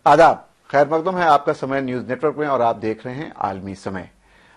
आदाब, खैर मकदम है आपका समय न्यूज नेटवर्क में और आप देख रहे हैं आलमी समय।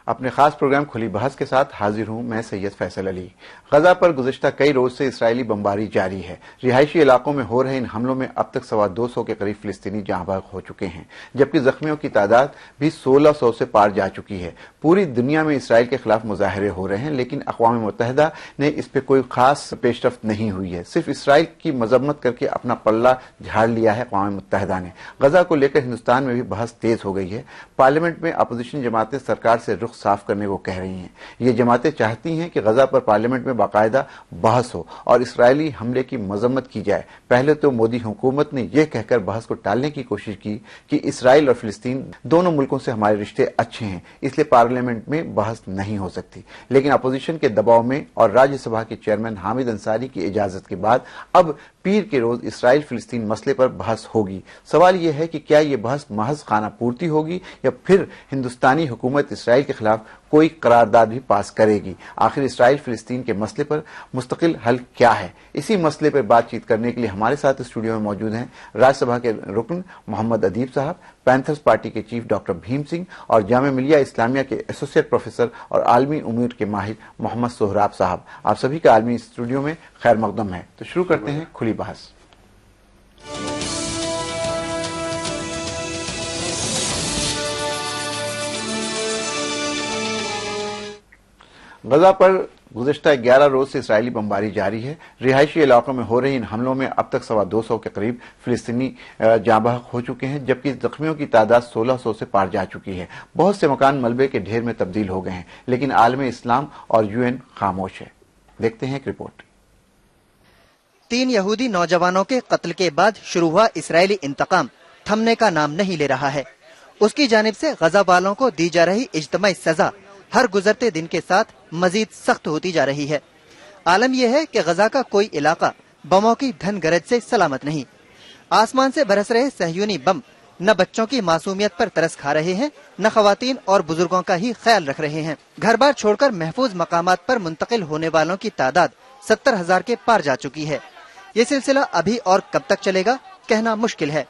अपने खास प्रोग्राम खुली बहस के साथ हाजिर हूं मैं सैयद फैसल अली। गजा पर गुज़िश्ता कई रोज से इसराइली बमबारी जारी है। रिहायशी इलाकों में हो रहे इन हमलों में अब तक 250 के करीब फिलिस्तीनी जहां बहक हो चुके हैं, जबकि जख्मियों की तादाद भी 1600 से पार जा चुकी है। पूरी दुनिया में इसराइल के खिलाफ मुजाहरे हो रहे हैं, लेकिन अक़वाम मुत्तहिदा ने इस पर कोई खास पेशरफ्त नहीं हुई है। सिर्फ इसराइल की मजम्मत करके अपना पल्ला झाड़ लिया है अक़वाम मुत्तहिदा ने। गजा को लेकर हिंदुस्तान में भी बहस तेज हो गई है। पार्लियामेंट में अपोजिशन जमातें सरकार से रुख साफ करने को कह रही हैं। ये जमातें चाहती हैं कि गजा पर पार्लियामेंट में बाकायदा बहस हो और इसराइली हमले की मजम्मत की जाए। पहले तो मोदी हुकूमत ने यह कहकर बहस को टालने की कोशिश की कि इसराइल और फिलिस्तीन दोनों मुल्कों से हमारे रिश्ते अच्छे हैं, इसलिए पार्लियामेंट में बहस नहीं हो सकती। लेकिन अपोजिशन के दबाव में और राज्यसभा के चेयरमैन हामिद अंसारी की इजाजत के बाद अब पीर के रोज इसराइल फिलिस्तीन मसले पर बहस होगी। सवाल यह है कि क्या यह बहस महज खाना पूर्ति होगी या फिर हिंदुस्तानी हुकूमत इसराइल के खिलाफ कोई करारदाद भी पास करेगी। आखिर इसराइल फिलिस्तीन के मसले पर मुस्तकिल हल क्या है? इसी मसले पर बातचीत करने के लिए हमारे साथ स्टूडियो में मौजूद हैं राज्यसभा के रुकन मोहम्मद अदीब साहब, पैंथर्स पार्टी के चीफ डॉक्टर भीम सिंह और जामिया मिलिया इस्लामिया के एसोसिएट प्रोफेसर और आलमी उमूर के माहिर मोहम्मद सोहराब साहब। आप सभी का आलमी स्टूडियो में खैर मकदम है। तो शुरू करते हैं खुली बहस। गजा पर गुज़िश्ता 11 रोज से इसराइली बमबारी जारी है। रिहायशी इलाकों में हो रही इन हमलों में अब तक 250 के करीब फिलिस्तीनी जाँ बहक हो चुके हैं, जबकि जख्मियों की तादाद 1600 से पार जा चुकी है। बहुत से मकान मलबे के ढेर में तब्दील हो गए हैं, लेकिन आलम इस्लाम और यूएन खामोश है। देखते हैं एक रिपोर्ट। 3 यहूदी नौजवानों के कत्ल के बाद शुरू हुआ इसराइली इंतकाम थमने का नाम नहीं ले रहा है। उसकी जानिब से गजा वालों को दी जा रही इज्तमाई सजा हर गुजरते दिन के साथ मजीद सख्त होती जा रही है। आलम यह है कि गजा का कोई इलाका बमों की धन गरज से सलामत नहीं। आसमान से बरस रहे सहयूनी बम न बच्चों की मासूमियत पर तरस खा रहे हैं, न खवातीन और बुजुर्गों का ही ख्याल रख रहे हैं। घर बार छोड़कर महफूज मकामात पर मुंतकिल होने वालों की तादाद 70,000 के पार जा चुकी है। ये सिलसिला अभी और कब तक चलेगा कहना मुश्किल है।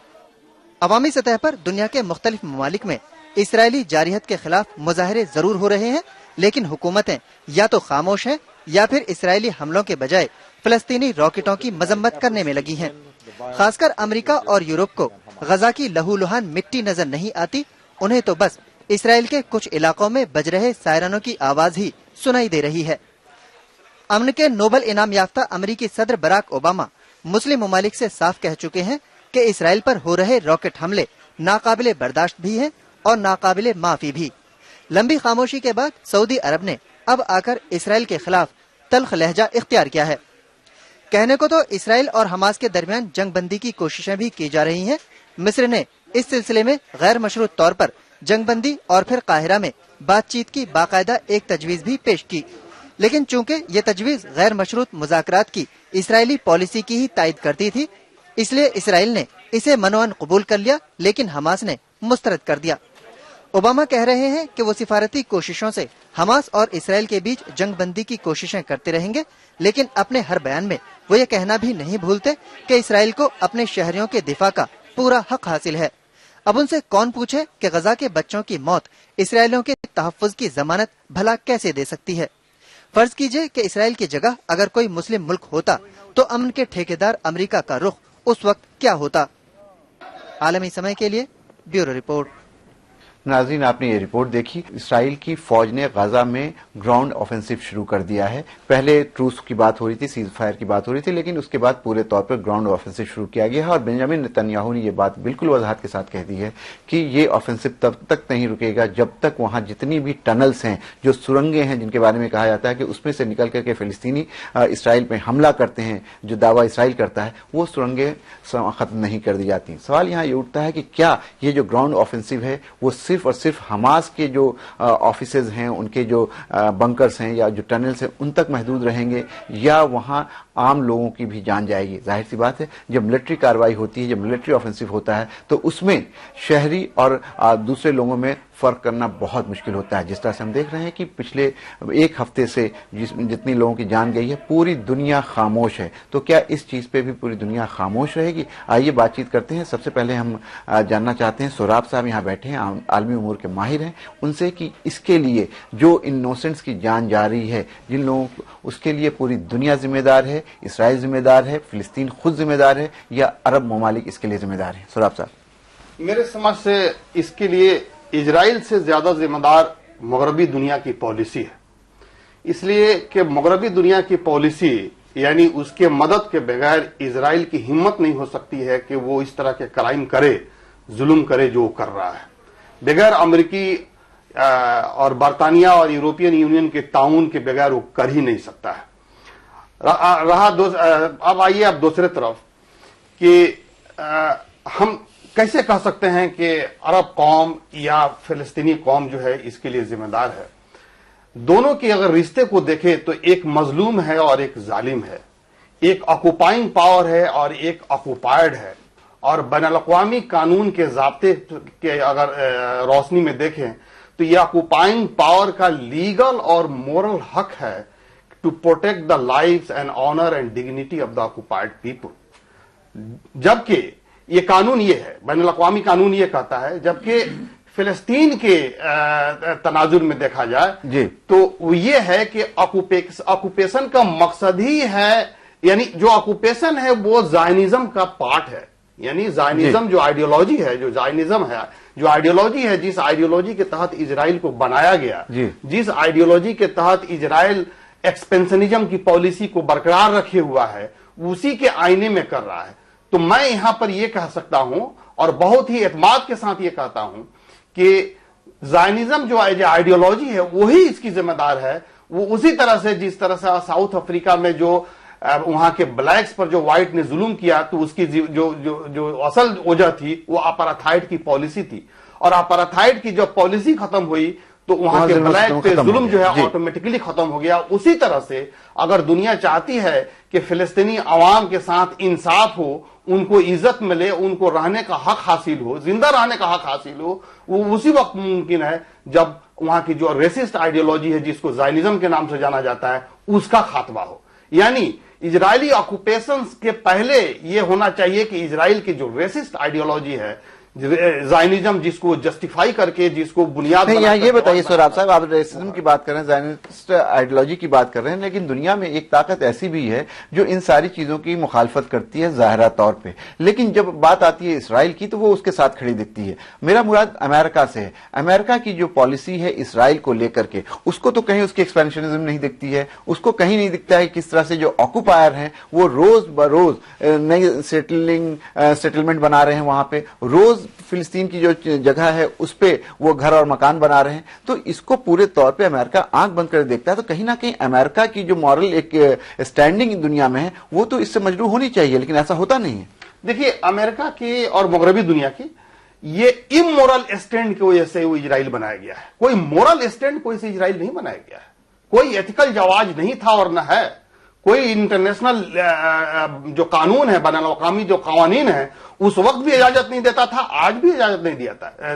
अवामी सतह पर दुनिया के मुख्तलिफ ममालिक में इसराइली जारियत के खिलाफ मुजाहरे जरूर हो रहे हैं, लेकिन हुकूमतें या तो खामोश हैं या फिर इसराइली हमलों के बजाय फलस्तीनी रॉकेटों की मजम्मत करने में लगी हैं। खासकर अमेरिका और यूरोप को गजा की लहूलुहान मिट्टी नजर नहीं आती। उन्हें तो बस इसराइल के कुछ इलाकों में बज रहे सायरनों की आवाज ही सुनाई दे रही है। अमन के नोबल इनाम याफ्ता अमेरिकी सदर बराक ओबामा मुस्लिम ममालिक से साफ कह चुके हैं कि इसराइल पर हो रहे रॉकेट हमले नाकाबिले बर्दाश्त भी हैं और नाकाबिले माफी भी। लंबी खामोशी के बाद सऊदी अरब ने अब आकर इसराइल के खिलाफ तल्ख लहजा इख्तियार किया है। कहने को तो इसराइल और हमास के दरमियान जंग बंदी की कोशिशें भी की जा रही हैं। मिस्र ने इस सिलसिले में गैर मशरूत तौर पर जंग बंदी और फिर काहिरा में बातचीत की बाकायदा एक तजवीज भी पेश की, लेकिन चूंकि ये तजवीज गैर मशरूत मुज़ाकरात की इसराइली पॉलिसी की ही तायद करती थी, इसलिए इसराइल ने इसे मनोअन कबूल कर लिया, लेकिन हमास ने मुस्तरद कर दिया। ओबामा कह रहे हैं कि वो सिफारती कोशिशों से हमास और इसराइल के बीच जंग बंदी की कोशिशें करते रहेंगे, लेकिन अपने हर बयान में वो ये कहना भी नहीं भूलते कि इसराइल को अपने शहरियों के दिफा का पूरा हक हासिल है। अब उनसे कौन पूछे कि गजा के बच्चों की मौत इसराइलियों के तहफ़्फ़ुज़ की जमानत भला कैसे दे सकती है। फर्ज कीजिए कि इसराइल की जगह अगर कोई मुस्लिम मुल्क होता तो अमन के ठेकेदार अमेरिका का रुख उस वक्त क्या होता। आलमी समय के लिए ब्यूरो रिपोर्ट। नाज़रीन, आपने ये रिपोर्ट देखी। इसराइल की फौज ने गजा में ग्राउंड ऑफेंसिव शुरू कर दिया है। पहले ट्रूस की बात हो रही थी, सीज फायर की बात हो रही थी, लेकिन उसके बाद पूरे तौर पर ग्राउंड ऑफेंसिव शुरू किया गया है और बेंजामिन नेतन्याहू ने यह बात बिल्कुल वजाहत के साथ कह दी है कि ये ऑफेंसिव तब तक नहीं रुकेगा जब तक वहां जितनी भी टनल्स हैं, जो सुरंगें हैं जिनके बारे में कहा जाता है कि उसमें से निकल करके फिलिस्तीनी इसराइल में हमला करते हैं, जो दावा इसराइल करता है, वो सुरंगें खत्म नहीं कर दी जाती। सवाल यहाँ ये उठता है कि क्या ये जो ग्राउंड ऑफेंसिव है वो सिर्फ और सिर्फ हमास के जो ऑफिसेज हैं, उनके जो बंकर्स हैं या जो टनल्स हैं, उन तक महदूद रहेंगे या वहां आम लोगों की भी जान जाएगी? जाहिर सी बात है, जब मिलिट्री कार्रवाई होती है, जब मिलिट्री ऑफेंसिव होता है, तो उसमें शहरी और दूसरे लोगों में فرق करना बहुत मुश्किल होता है। जिस तरह से हम देख रहे हैं कि पिछले एक हफ्ते से जितनी लोगों की जान गई है, पूरी दुनिया खामोश है। तो क्या इस चीज पे भी पूरी दुनिया खामोश रहेगी? आइए बातचीत करते हैं। सबसे पहले हम जानना चाहते हैं, सोराब साहब यहाँ बैठे हैं, आलमी उमूर के माहिर हैं, उनसे कि इसके लिए जो इनोसेंट्स की जान जा रही है, जिन लोगों उसके लिए पूरी दुनिया जिम्मेदार है, इसराइल जिम्मेदार है, फिलिस्तीन खुद जिम्मेदार है, या अरब ममालिक इसके लिए जिम्मेदार है? सोराब साहब। मेरे समझ से इसके लिए इजराइल से ज्यादा जिम्मेदार मगरबी दुनिया की पॉलिसी है। इसलिए कि मगरबी दुनिया की पॉलिसी यानी उसके मदद के बगैर इजराइल की हिम्मत नहीं हो सकती है कि वो इस तरह के क्राइम करे, जुल्म करे जो कर रहा है। बगैर अमेरिकी और बरतानिया और यूरोपियन यूनियन के ताउन के बगैर वो कर ही नहीं सकता है। अब आइए अब दूसरे तरफ कि हम कैसे कह सकते हैं कि अरब कौम या फिलिस्तीनी कौम जो है इसके लिए जिम्मेदार है। दोनों के अगर रिश्ते को देखें तो एक मजलूम है और एक जालिम है, एक ऑक्युपाइंग पावर है और एक ऑक्युपाइड है। और बैनुल-अक़वामी कानून के ज़ाब्ते के अगर रोशनी में देखें तो यह ऑक्युपाइंग पावर का लीगल और मोरल हक है to protect the lives and honour and dignity of the occupied people. जबकि ये कानून ये है, बैनुल-अक़वामी कानून ये कहता है, जबकि फिलिस्तीन के तनाजुर में देखा जाए तो वो ये है कि ऑक्युपेशन का मकसद ही है, यानी जो ऑक्युपेशन है वो ज़ायनिज्म का पार्ट है। यानी ज़ायनिज्म जो आइडियोलॉजी है, जो ज़ायनिज्म है, जो आइडियोलॉजी है, जिस आइडियोलॉजी के तहत इजराइल को बनाया गया, जिस आइडियोलॉजी के तहत इजराइल एक्सपेंशनिज्म की पॉलिसी को बरकरार रखे हुआ है, उसी के आईने में कर रहा है। तो मैं यहां पर यह कह सकता हूं और बहुत ही एतमाद के साथ यह कहता हूं कि ज़ायनिज्म जो आइडियोलॉजी है वही इसकी जिम्मेदार है। वो उसी तरह से जिस तरह से साउथ अफ्रीका में जो वहां के ब्लैक्स पर जो व्हाइट ने जुल्म किया, तो उसकी जो असल वजह थी वो अपार्थाइड की पॉलिसी थी। और अपार्थाइड की जब पॉलिसी खत्म हुई तो वहां के ब्लैक पे जुल्म जो है ऑटोमेटिकली खत्म हो गया। उसी तरह से अगर दुनिया चाहती है कि फिलिस्तीनी अवाम के साथ इंसाफ हो, उनको इज्जत मिले, उनको रहने का हक हासिल हो, जिंदा रहने का हक हासिल हो, वो उसी वक्त मुमकिन है जब वहां की जो रेसिस्ट आइडियोलॉजी है, जिसको ज़ायनिज्म के नाम से जाना जाता है, उसका खात्मा हो। यानी इजरायली ऑक्युपेशन के पहले यह होना चाहिए कि इजराइल की जो रेसिस्ट आइडियोलॉजी है, ज़ायनिज्म जिसको जस्टिफाई करके, जिसको बुनियाद यहाँ ये बताइए सोराब साहब, आप रेसिज्म की बात कर रहे हैं, ज़ायनिस्ट आइडियोलॉजी की बात कर रहे हैं, लेकिन दुनिया में एक ताकत ऐसी भी है जो इन सारी चीजों की मुखालफत करती है ज़ाहिरा तौर पे, लेकिन जब बात आती है इसराइल की तो वो उसके साथ खड़ी दिखती है। मेरा मुराद अमेरिका से है। अमेरिका की जो पॉलिसी है इसराइल को लेकर के, उसको तो कहीं उसकी एक्सपेंशनिज्म नहीं दिखती है, उसको कहीं नहीं दिखता है किस तरह से जो ऑक्युपायर हैं वो रोज ब रोज नई सेटलमेंट बना रहे हैं, वहां पे रोज फिलिस्तीन की जो जगह है उस पे वो घर और मकान बना रहे हैं। तो इसको पूरे तौर पे अमेरिका आंख बंद कर देखता है। तो कहीं ना कहीं अमेरिका की जो मॉरल एक स्टैंडिंग दुनिया में है वो तो इससे मजरू होनी चाहिए, लेकिन ऐसा होता नहीं है। देखिए, अमेरिका की और मगरबी दुनिया की ये इमोरल स्टैंड की वजह से वो इजराइल बनाया गया है। कोई मोरल स्टैंड कोई से इजराइल नहीं बनाया गया है, कोई एथिकल जवाज नहीं था और न है। कोई इंटरनेशनल जो कानून है, बैनुल-अक़वामी जो कानून है, उस वक्त भी इजाजत नहीं देता था, आज भी इजाजत नहीं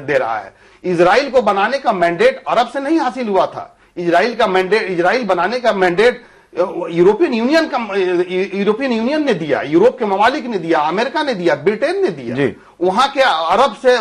दे रहा है। इजराइल को बनाने का मैंडेट अरब से नहीं हासिल हुआ था। इजराइल बनाने का मैंडेट यूरोपियन यूनियन ने दिया, यूरोप के ममालिक ने दिया, अमेरिका ने दिया, ब्रिटेन ने दिया। वहां के अरब से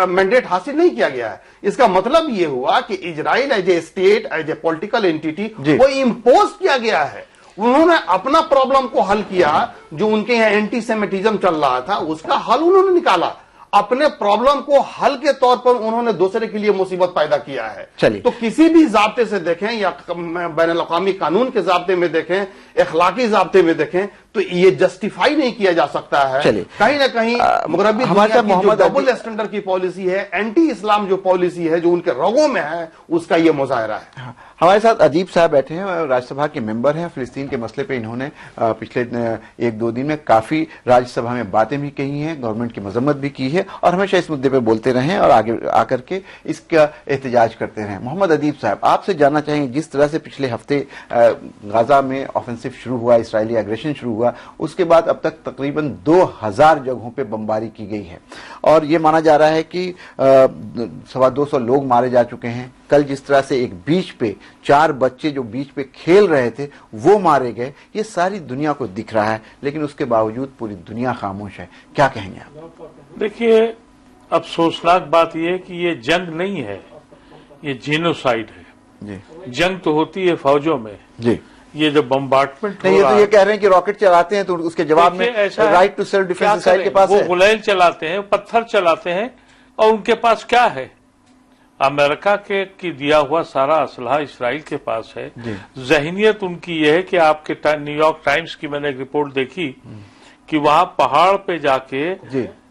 मैंडेट हासिल नहीं किया गया है। इसका मतलब यह हुआ कि Israel as a state, as a political entity, वो इम्पोज किया गया है। उन्होंने अपना प्रॉब्लम को हल किया, जो उनके यहाँ एंटी सेमिटिज्म चल रहा था उसका हल उन्होंने निकाला। अपने प्रॉब्लम को हल के तौर पर उन्होंने दूसरे के लिए मुसीबत पैदा किया है। तो किसी भी जाब्ते से देखें या बैनुल-अक़वामी कानून के जाब्ते में देखें, इखलाकी जाब्ते में देखें, तो ये जस्टिफाई नहीं किया जा सकता है। कहीं ना कहीं मगरबी दुनिया की जो डबल स्टैंडर्ड की पॉलिसी है, एंटी इस्लाम जो पॉलिसी है, जो उनके रगों में है, उसका ये मुजाहरा है। हमारे साथ अदीब साहब बैठे हैं, राज्यसभा के मेंबर हैं। फिलिस्तीन के मसले पे इन्होंने पिछले 1-2 दिन में काफी राज्यसभा में बातें भी कही हैं, गवर्नमेंट की मजम्मत भी की है और हमेशा इस मुद्दे पे बोलते रहे और आगे आकर के इसका एहतजाज करते रहे। मोहम्मद अदीब साहब, आपसे जानना चाहेंगे, जिस तरह से पिछले हफ्ते गाजा में ऑफेंसिव शुरू हुआ, इसराइली एग्रेशन शुरू हुआ, ہوگا, اس کے بعد اب تک تقریباً 2000 جگہوں پہ بمباری کی گئی ہے, اور یہ مانا جا رہا ہے کہ 250 لوگ مارے جا چکے ہیں. کل جس طرح سے ایک بیچ پہ 4 بچے جو بیچ پہ کھیل رہے تھے وہ مارے گئے, یہ ساری دنیا کو دکھ رہا ہے, لیکن اس کے باوجود پوری دنیا خاموش ہے. کیا کہیں گے آپ؟ دیکھیے, افسوسناک بات یہ ہے کہ یہ جنگ نہیں ہے, یہ جینوسائیڈ ہے. جی, جنگ تو ہوتی ہے فوجوں میں. جی, یہ جو بمبارٹمنٹ نہیں, یہ تو یہ کہہ رہے ہیں کہ راکٹ چلاتے ہیں تو اس کے جواب میں رائٹ ٹو سیلف ڈیفینس اسرائیل کے پاس ہے. وہ غلیل چلاتے ہیں, پتھر چلاتے ہیں, اور ان کے پاس کیا ہے؟ امریکہ کی دیا ہوا سارا اسلحہ اسرائیل کے پاس ہے. ذہنیت ان کی یہ ہے کہ آپ کے نیو یارک ٹائمز کی میں نے ایک رپورٹ دیکھی کہ وہاں پہاڑ پہ جا کے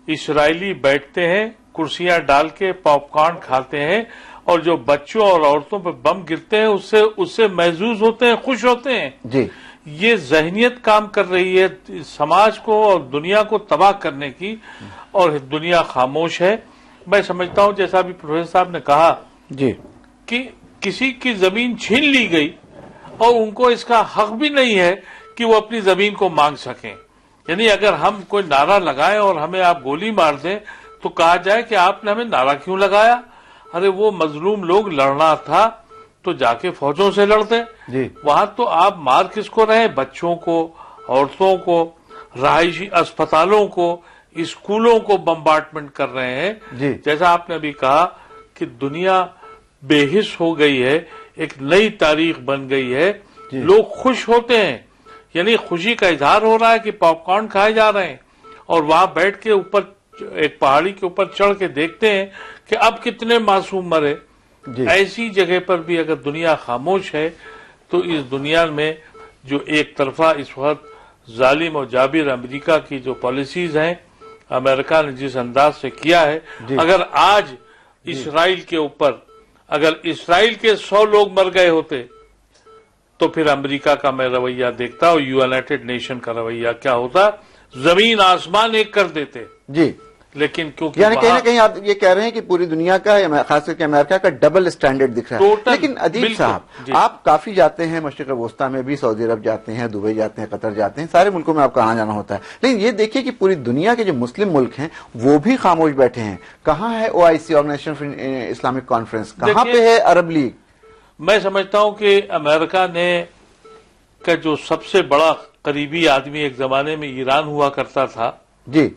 اسرائیلی بیٹھتے ہیں, کرسیاں ڈال کے پاپ کارن کھاتے ہیں, اور جو بچوں اور عورتوں پہ بم گرتے ہیں اس سے محظوظ ہوتے ہیں, خوش ہوتے ہیں. جی, یہ ذہنیت کام کر رہی ہے سماج کو اور دنیا کو تباہ کرنے کی, اور دنیا خاموش ہے. میں سمجھتا ہوں جیسا بھی پروفیسر صاحب نے کہا جی کہ کسی کی زمین چھین لی گئی اور ان کو اس کا حق بھی نہیں ہے کہ وہ اپنی زمین کو مانگ سکیں. یعنی اگر ہم کوئی نعرہ لگائیں اور ہمیں آپ گولی مار دیں تو کہا جائے کہ آپ نے ہمیں نعرہ کیوں لگایا؟ ارے وہ مظلوم لوگ لڑنا تھا تو جا کے فوجوں سے لڑتے. وہاں تو آپ مار کس کو رہے؟ بچوں کو, عورتوں کو, رہائشی اسپتالوں کو, اسکولوں کو بمبارٹمنٹ کر رہے ہیں. جیسا آپ نے ابھی کہا کہ دنیا بے حس ہو گئی ہے, ایک نئی تاریخ بن گئی ہے. لوگ خوش ہوتے ہیں, یعنی خوشی کا اظہار ہو رہا ہے کہ پاپ کارن کھائے جا رہے ہیں, اور وہاں بیٹھ کے اوپر ایک پہاڑی کے اوپر چڑھ کے دیکھتے ہیں کہ اب کتنے معصوم مرے. ایسی جگہ پر بھی اگر دنیا خاموش ہے تو اس دنیا میں جو ایک طرفہ اس وقت ظالم اور جابر امریکہ کی جو پالیسیز ہیں, امریکہ نے جس انداز سے کیا ہے, اگر آج اسرائیل کے اوپر اگر اسرائیل کے 100 لوگ مر گئے ہوتے تو پھر امریکہ کا میں رویہ دیکھتا اور یونائٹڈ نیشن کا رویہ کیا ہوتا, زمین آسمان ایک کر دیتے. جی, لیکن کیونکہ یعنی کہیں نہ کہیں آپ یہ کہہ رہے ہیں کہ پوری دنیا کا, خاص کر کے امریکہ کا ڈبل اسٹینڈرڈ دکھ رہا ہے. لیکن ادیب صاحب, آپ کافی جاتے ہیں مشرق وسطیٰ میں بھی, سعودی عرب جاتے ہیں, دبئی جاتے ہیں, قطر جاتے ہیں, سارے ملکوں میں آپ کا آنا جانا ہوتا ہے. لیکن یہ دیکھیے کہ پوری دنیا کے جو مسلم ملک ہیں وہ بھی خاموش بیٹھے ہیں. کہاں ہے OIC, organisation for Islamic conference, کہاں پہ ہے عرب لیگ؟ میں سمجھتا ہوں کہ امریکہ نے کا جو سب سے بڑا قریبی آدمی ایک زمانے میں ایران ہوا کرتا تھا, جی,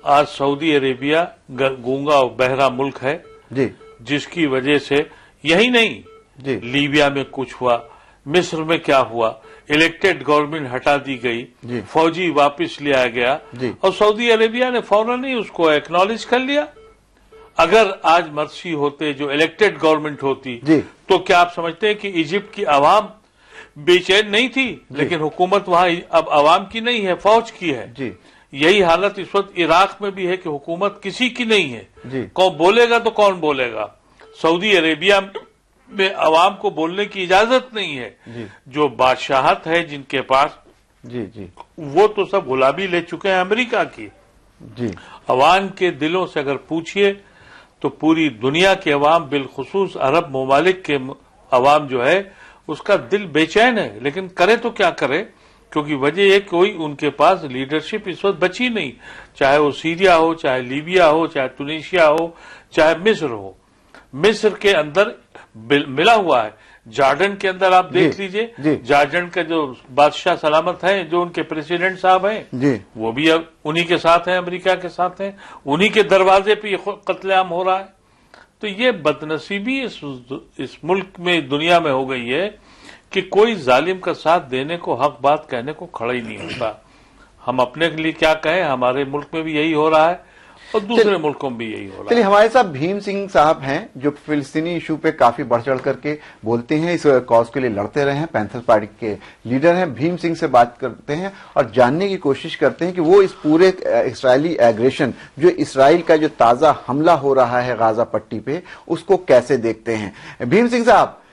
آج سعودی عربیہ گونگا اور بہرا ملک ہے. جی, جس کی وجہ سے یہی نہیں, جی, لیبیا میں کچھ ہوا, مصر میں کیا ہوا, الیکٹڈ گورنمنٹ ہٹا دی گئی, جی, فوجی واپس لے آیا گیا, جی, اور سعودی عربیہ نے فوراً ہی اس کو ایکنالج کر لیا. اگر آج مرسی ہوتے, جو الیکٹڈ گورنمنٹ ہوتی, جی, تو کیا آپ سمجھتے ہیں کہ ایجپٹ کی عوام بے چین نہیں تھی؟ لیکن حکومت وہاں اب عوام کی نہیں ہے, فوج کی ہے. جی, یہی حالت اس وقت عراق میں بھی ہے کہ حکومت کسی کی نہیں ہے. جی, کون بولے گا تو کون بولے گا؟ سعودی عربیہ میں عوام کو بولنے کی اجازت نہیں ہے. جی, جو بادشاہت ہے جن کے پاس, جی, جی, وہ تو سب غلامی لے چکے ہیں امریکہ کی. جی, عوام کے دلوں سے اگر پوچھئے تو پوری دنیا کے عوام, بالخصوص عرب ممالک کے عوام جو ہے اس کا دل بے چین ہے. لیکن کرے تو کیا کرے, کیونکہ وجہ یہ کوئی ان کے پاس لیڈرشپ اس وقت بچی نہیں, چاہے وہ سیریا ہو, چاہے لیبیا ہو, چاہے ٹونیشیا ہو, چاہے مصر ہو. مصر کے اندر ملا ہوا ہے, جارڈن کے اندر آپ دیکھ لیجئے, جارڈن کا جو بادشاہ سلامت ہیں, جو ان کے پریزیڈنٹ صاحب ہیں, وہ بھی اب انہی کے ساتھ ہیں, امریکہ کے ساتھ ہیں, انہی کے دروازے پہ یہ قتل عام ہو رہا ہے. تو یہ بدنصیبی اس ملک میں, دنیا میں ہو گئی ہے کہ کوئی ظالم کا ساتھ دینے کو, حق بات کہنے کو کھڑا ہی نہیں ہوتا. ہم اپنے کے لیے کیا کہیں, ہمارے ملک میں بھی یہی ہو رہا ہے اور دوسرے ملکوں میں بھی یہی ہو رہا ہے. چلیے, ہمارے ساتھ بھیم سنگھ صاحب ہیں جو فلسطینی ایشو پہ کافی بڑھ چڑھ کر کے بولتے ہیں, اس کاز کے لیے لڑتے رہے ہیں, پینتھر پارٹی کے لیڈر ہیں. بھیم سنگھ سے بات کرتے ہیں اور جاننے کی کوشش کرتے ہیں کہ وہ اس پورے اسرائیلی ایگریشن, جو اسرائیل کا جو تازہ حملہ ہو رہا ہے غازہ پٹی پہ, اس کو کیسے دیکھتے ہیں. بھیم سنگھ صاحب,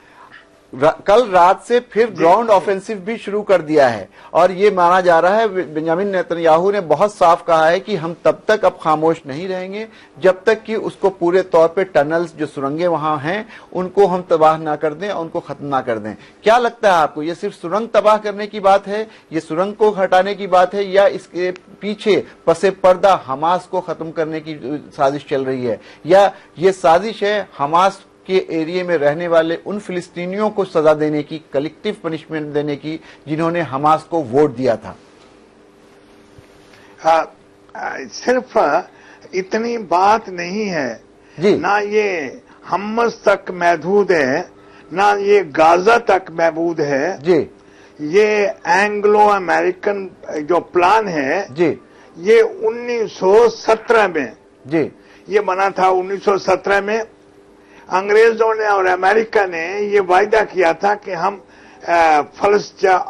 कल रात से फिर ग्राउंड ऑफेंसिव भी शुरू कर दिया है और ये माना जा रहा है, बेंजामिन नेतन्याहू ने बहुत साफ कहा है कि हम तब तक अब खामोश नहीं रहेंगे जब तक कि उसको पूरे तौर पे टनल्स जो सुरंगें वहां हैं उनको हम तबाह ना कर दें, उनको खत्म ना कर दें। क्या लगता है आपको, ये सिर्फ सुरंग तबाह करने की बात है, ये सुरंग को हटाने की बात है, या इसके पीछे पसे पर्दा हमास को खत्म करने की साजिश चल रही है, या ये साजिश है हमास के एरिया में रहने वाले उन फिलिस्तीनियों को सजा देने की, कलेक्टिव पनिशमेंट देने की जिन्होंने हमास को वोट दिया था? सिर्फ इतनी बात नहीं है जी। ना ये हम्मस तक महदूद है, ना ये गाजा तक महदूद है जी। ये एंग्लो अमेरिकन जो प्लान है जी। ये 1917 में जी। ये बना था। 1917 में अंग्रेजों ने और अमेरिका ने ये वायदा किया था कि हम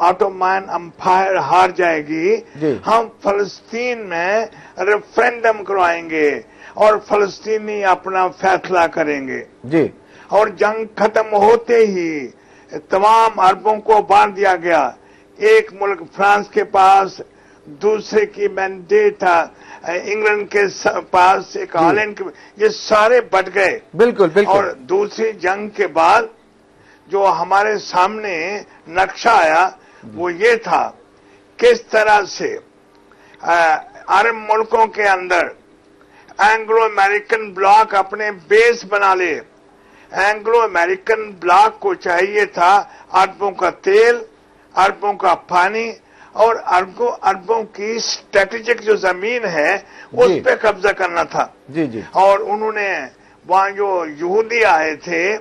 ऑटोमन एम्पायर हार जाएगी, हम फलस्तीन में रेफरेंडम करवाएंगे और फलस्तीनी अपना फैसला करेंगे जी। और जंग खत्म होते ही तमाम अरबों को बांट दिया गया। एक मुल्क फ्रांस के पास, दूसरे की मैंडेट था इंग्लैंड के पास, एक हॉलैंड के, ये सारे बट गए। बिल्कुल बिल्कुल। और दूसरी जंग के बाद जो हमारे सामने नक्शा आया वो ये था किस तरह से अरब मुल्कों के अंदर एंग्लो अमेरिकन ब्लॉक अपने बेस बना ले। एंग्लो अमेरिकन ब्लॉक को चाहिए था अरबों का तेल, अरबों का पानी और अरबों की स्ट्रेटेजिक जो जमीन है उस पे कब्जा करना था। जी जी। और उन्होंने वहां जो यहूदी आए थे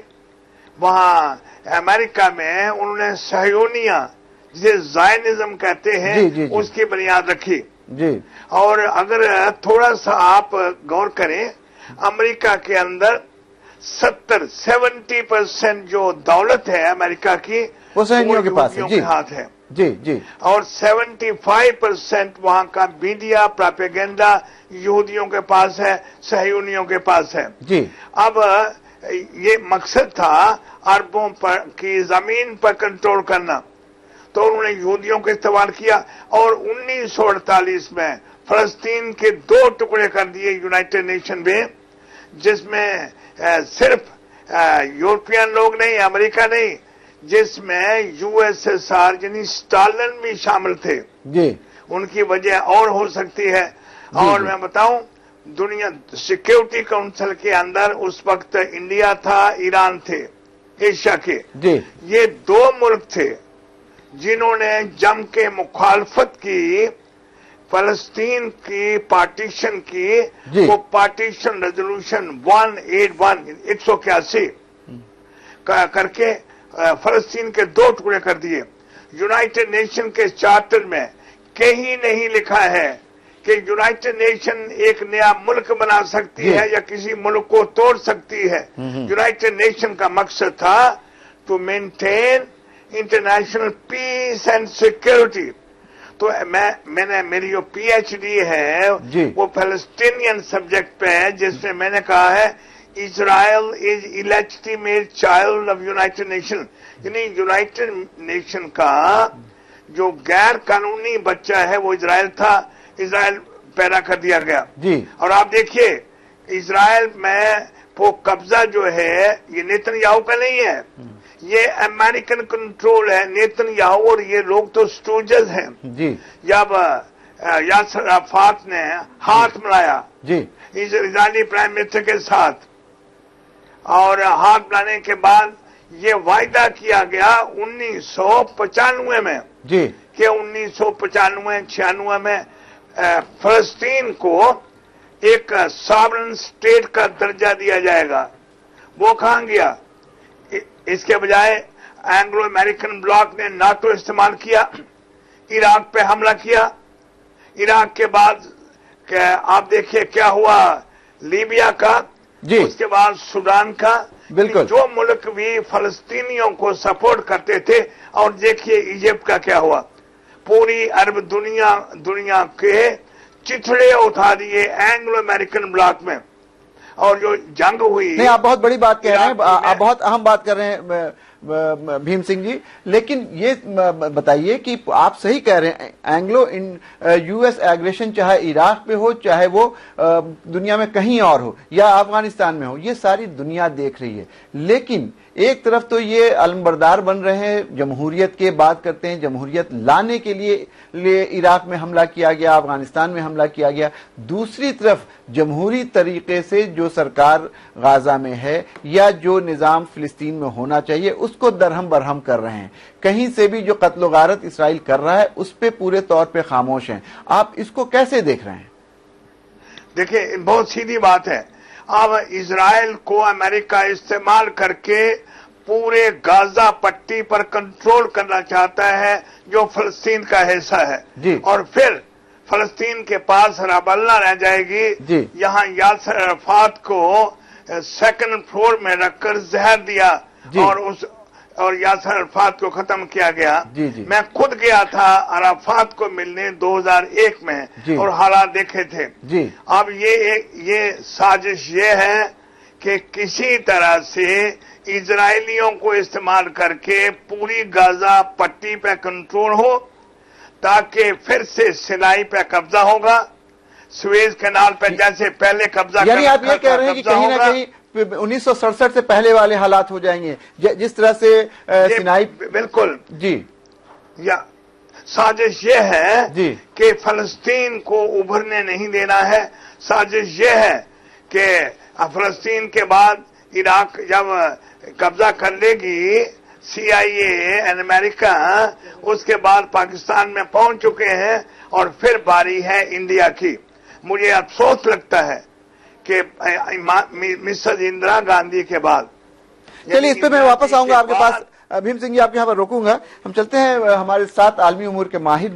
वहां अमेरिका में, उन्होंने सहयोनिया जिसे ज़ायनिज्म कहते हैं जी, जी, जी। उसकी बुनियाद रखी जी। और अगर थोड़ा सा आप गौर करें, अमेरिका के अंदर 70% जो दौलत है अमेरिका की वो सहयोनियों के पास है। के हाथ है। जी जी। और 75% वहां का मीडिया प्रोपेगेंडा यहूदियों के पास है, सहयोनियों के पास है। जी। अब ये मकसद था अरबों पर की जमीन पर कंट्रोल करना, तो उन्होंने यहूदियों को इस्तेमाल किया और 1948 में फलस्तीन के 2 टुकड़े कर दिए यूनाइटेड नेशन में, जिसमें सिर्फ यूरोपियन लोग नहीं, अमेरिका नहीं, जिसमें यूएसएसआर यानी स्टालिन भी शामिल थे। जी। उनकी वजह और हो सकती है। और मैं बताऊं, दुनिया सिक्योरिटी काउंसिल के अंदर उस वक्त इंडिया था, ईरान थे, एशिया के। जी। ये 2 मुल्क थे जिन्होंने जम के मुखालफत की फलस्तीन की पार्टीशन की। वो पार्टीशन रेजोल्यूशन 181 करके फलस्तीन के 2 टुकड़े कर दिए। यूनाइटेड नेशन के चार्टर में कहीं नहीं लिखा है कि यूनाइटेड नेशन एक नया मुल्क बना सकती है या किसी मुल्क को तोड़ सकती है। यूनाइटेड नेशन का मकसद था to maintain international peace and security. तो मैंने मेरी जो पीएचडी है वो पैलेस्टीनियन सब्जेक्ट पे है, जिसमें मैंने कहा है Israel is illegitimate child of United nation, यानी यूनाइटेड नेशन का जो गैर कानूनी बच्चा है वो इजराइल था, इजराइल पैदा कर दिया गया। जी। और आप देखिए इजराइल में वो कब्जा जो है ये नेतन्याहू का नहीं है, ये अमेरिकन कंट्रोल है। नेतन्याहू और ये लोग तो स्टूजेस हैं। जी। जब यासर अराफात ने हाथ मिलाया जी इजरायली प्राइम मिनिस्टर के साथ, और हाथ मिलाने के बाद ये वायदा किया गया 1995 में जी कि 1995-96 में फलस्तीन को एक सॉवरेन स्टेट का दर्जा दिया जाएगा। वो कहां गया? इसके बजाय एंग्लो अमेरिकन ब्लॉक ने नाटो इस्तेमाल किया, इराक पे हमला किया। इराक के बाद आप देखिए क्या हुआ लीबिया का जी, उसके बाद सूडान का। बिल्कुल। जो मुल्क भी फलस्तीनियों को सपोर्ट करते थे, और देखिए इजिप्ट का क्या हुआ, पूरी अरब दुनिया के चिथड़े उठा दिए एंग्लो अमेरिकन ब्लॉक में। और जो जंग हुई, नहीं, आप बहुत बड़ी बात कह रहे हैं, आप बहुत अहम बात कर रहे हैं भीम सिंह जी, लेकिन ये बताइए कि आप सही कह रहे हैं, एंग्लो यूएस एग्रेशन चाहे इराक पे हो, चाहे वो दुनिया में कहीं और हो या अफगानिस्तान में हो, ये सारी दुनिया देख रही है। लेकिन एक तरफ तो ये अलमबरदार बन रहे हैं, जमहूरियत की बात करते हैं, जमहूरियत लाने के लिए इराक में हमला किया गया, अफगानिस्तान में हमला किया गया। दूसरी तरफ जमहूरी तरीके से जो सरकार गाजा में है या जो निजाम फिलिस्तीन में होना चाहिए उसको दरहम बरहम कर रहे हैं। कहीं से भी जो कत्ल गारत इसराइल कर रहा है उस पे पूरे तौर पे खामोश हैं। आप इसको कैसे देख रहे हैं? देखिए, बहुत सीधी बात है। अब इजराइल को अमेरिका इस्तेमाल करके पूरे गाजा पट्टी पर कंट्रोल करना चाहता है जो फलस्तीन का हिस्सा है, और फिर फलस्तीन के पास राबल्ला रह जाएगी। यहाँ यासर अराफात को सेकंड फ्लोर में रखकर जहर दिया और यासर अराफात को खत्म किया गया। मैं खुद गया था अराफात को मिलने 2001 में और हालात देखे थे। अब ये साजिश ये है कि किसी तरह से इजरायलियों को इस्तेमाल करके पूरी गाजा पट्टी पे कंट्रोल हो, ताकि फिर से सिलाई पे कब्जा होगा, सुएज कैनाल पे जैसे पहले कब्जा। यानी आप ये कह रहे हैं कि कहीं ना कहीं 1967 से पहले वाले हालात हो जाएंगे, जिस तरह से सिनाई। बिल्कुल जी। या साजिश ये है कि फलस्तीन को उभरने नहीं देना है। साजिश ये है कि फलस्तीन के बाद इराक जब कब्जा कर लेगी CIA और अमेरिका, उसके बाद पाकिस्तान में पहुंच चुके हैं और फिर बारी है इंडिया की। मुझे अफसोस लगता है कि मिसेस इंदिरा गांधी के बाद। चलिए, इस पे मैं वापस आऊंगा आपके पास। भीम सिंह जी, आपके यहाँ पर रोकूंगा। हम चलते हैं, हमारे साथ आलमी उमूर के माहिर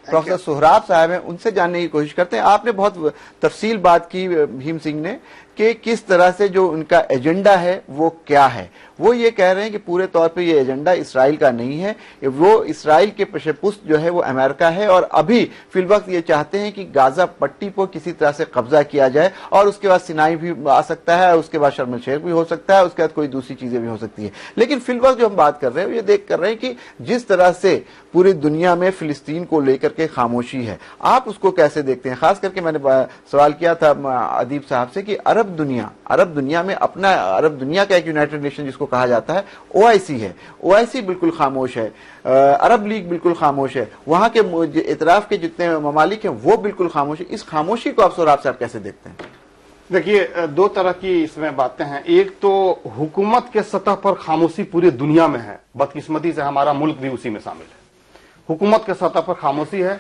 प्रोफेसर सोहराब साहब हैं, उनसे जानने की कोशिश करते हैं। आपने बहुत तफसील बात की भीम सिंह ने कि किस तरह से जो उनका एजेंडा है वो क्या है। वो ये कह रहे हैं कि पूरे तौर पे ये एजेंडा इसराइल का नहीं है, वो इसराइल के पशेपुस्त जो है वो अमेरिका है, और अभी फिलवक्त ये चाहते हैं कि गाजा पट्टी पर किसी तरह से कब्जा किया जाए और उसके बाद सिनाई भी आ सकता है, उसके बाद शर्म शेख भी हो सकता है, उसके बाद कोई दूसरी चीजें भी हो सकती है। लेकिन फिलवक्त जो हम बात कर रहे हैं ये देख कर रहे हैं कि जिस तरह से पूरी दुनिया में फिलिस्तीन को लेकर के खामोशी है, आप उसको कैसे देखते हैं? खास करके मैंने सवाल किया था अदीब साहब से कि अरब दुनिया में अपना, अरब दुनिया का एक यूनाइटेड नेशन जिसको कहा जाता है OIC है, OIC बिल्कुल खामोश है, अरब लीग बिल्कुल खामोश है, वहां के इतराफ के जितने ममालिक हैं वो बिल्कुल खामोश है। इस खामोशी को आप सोहराब साहब कैसे देखते हैं? देखिए, दो तरह की इसमें बातें हैं। एक तो हुकूमत के सतह पर खामोशी पूरी दुनिया में है, बदकिस्मती से हमारा मुल्क भी उसी में शामिल है। हुकूमत के सतह पर खामोशी है।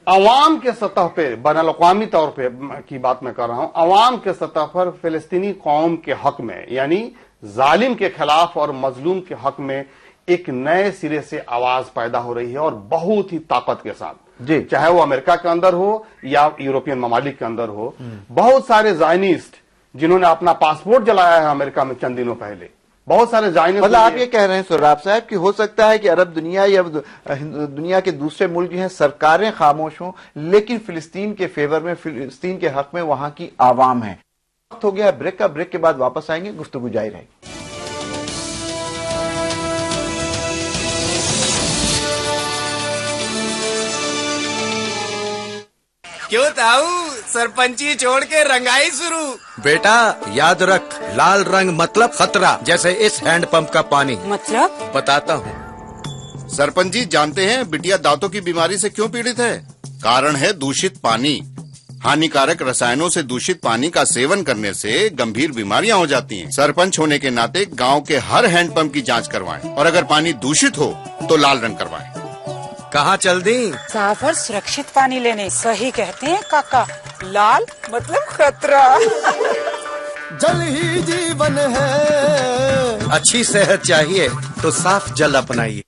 अवाम के सतह पर, बैनुल-अक़वामी तौर पे की बात मैं कर रहा हूं, अवाम के सतह पर फिलिस्तीनी कौम के हक में, यानी जालिम के खिलाफ और मजलूम के हक में एक नए सिरे से आवाज पैदा हो रही है, और बहुत ही ताकत के साथ। चाहे वो अमेरिका के अंदर हो या यूरोपियन ममालिक के अंदर हो। बहुत सारे जायनिस्ट जिन्होंने अपना पासपोर्ट जलाया है अमेरिका में चंद दिनों पहले, बहुत सारे जायनिस्ट। मतलब आप ये कह रहे हैं सोहराब साहब कि हो सकता है कि अरब दुनिया या दुनिया के दूसरे मुल्क जो हैं सरकारें खामोश हों, लेकिन फिलिस्तीन के फेवर में, फिलिस्तीन के हक में वहां की आवाम है। वक्त हो गया है ब्रेक का, ब्रेक के बाद वापस आएंगे, गुफ्तगू जारी रहेगी। क्यों ताऊ, सरपंची छोड़ के रंगाई शुरू? बेटा याद रख, लाल रंग मतलब खतरा, जैसे इस हैंडपंप का पानी। मतलब? बताता हूँ। सरपंच जी जानते हैं बिटिया दांतों की बीमारी से क्यों पीड़ित है? कारण है दूषित पानी। हानिकारक रसायनों से दूषित पानी का सेवन करने से गंभीर बीमारियां हो जाती हैं। सरपंच होने के नाते गांव के हर हैंडपंप की जांच करवाएं, और अगर पानी दूषित हो तो लाल रंग करवाएं। कहाँ चल दी? साफ और सुरक्षित पानी लेने। सही कहते हैं काका, लाल मतलब खतरा। जल ही जीवन है। अच्छी सेहत चाहिए तो साफ जल अपनाइए।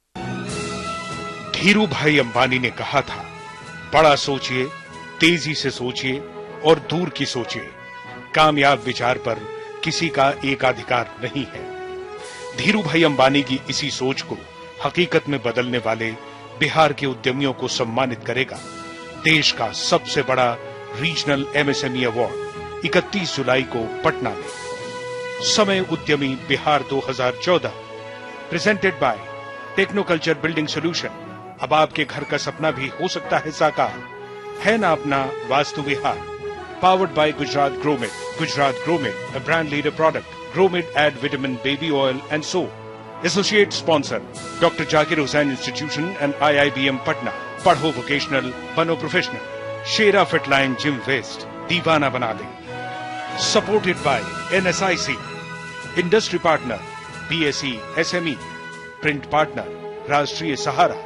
धीरू भाई अंबानी ने कहा था, बड़ा सोचिए, तेजी से सोचिए और दूर की सोचिए। कामयाब विचार पर किसी का एकाधिकार नहीं है। धीरू भाई अंबानी की इसी सोच को हकीकत में बदलने वाले बिहार के उद्यमियों को सम्मानित करेगा देश का सबसे बड़ा रीजनल MSME अवार्ड 31 जुलाई को पटना में। Samay Udyami Bihar 2014 presented by technoculture building solution. अब आपके घर का सपना भी हो सकता है साकार, है ना अपना वास्तु विहार। पावर्ड बाय गुजरात ग्रोमेट। गुजरात ग्रोमेट, a brand leader product. Gromit add vitamin, baby oil and soap। Associate sponsor Dr. Zakir Hussain Institution and IIBM Patna। पढ़ो वोकेशनल, बनो professional. Shera fitline gym west, दीवाना बना दे। Supported by NSIC। Industry partner BSE SME। Print partner Rashtriya Sahara.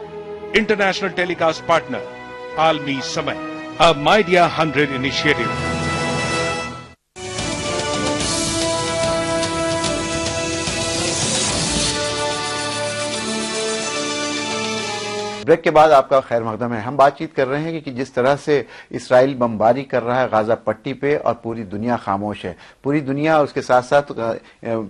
International telecast partner आलमी समय। A Media 100 initiative। Break के बाद आपका खैर मकदम है। हम बातचीत कर रहे हैं कि जिस तरह से इसराइल बमबारी कर रहा है गाजा पट्टी पे और पूरी दुनिया खामोश है। पूरी दुनिया और उसके साथ साथ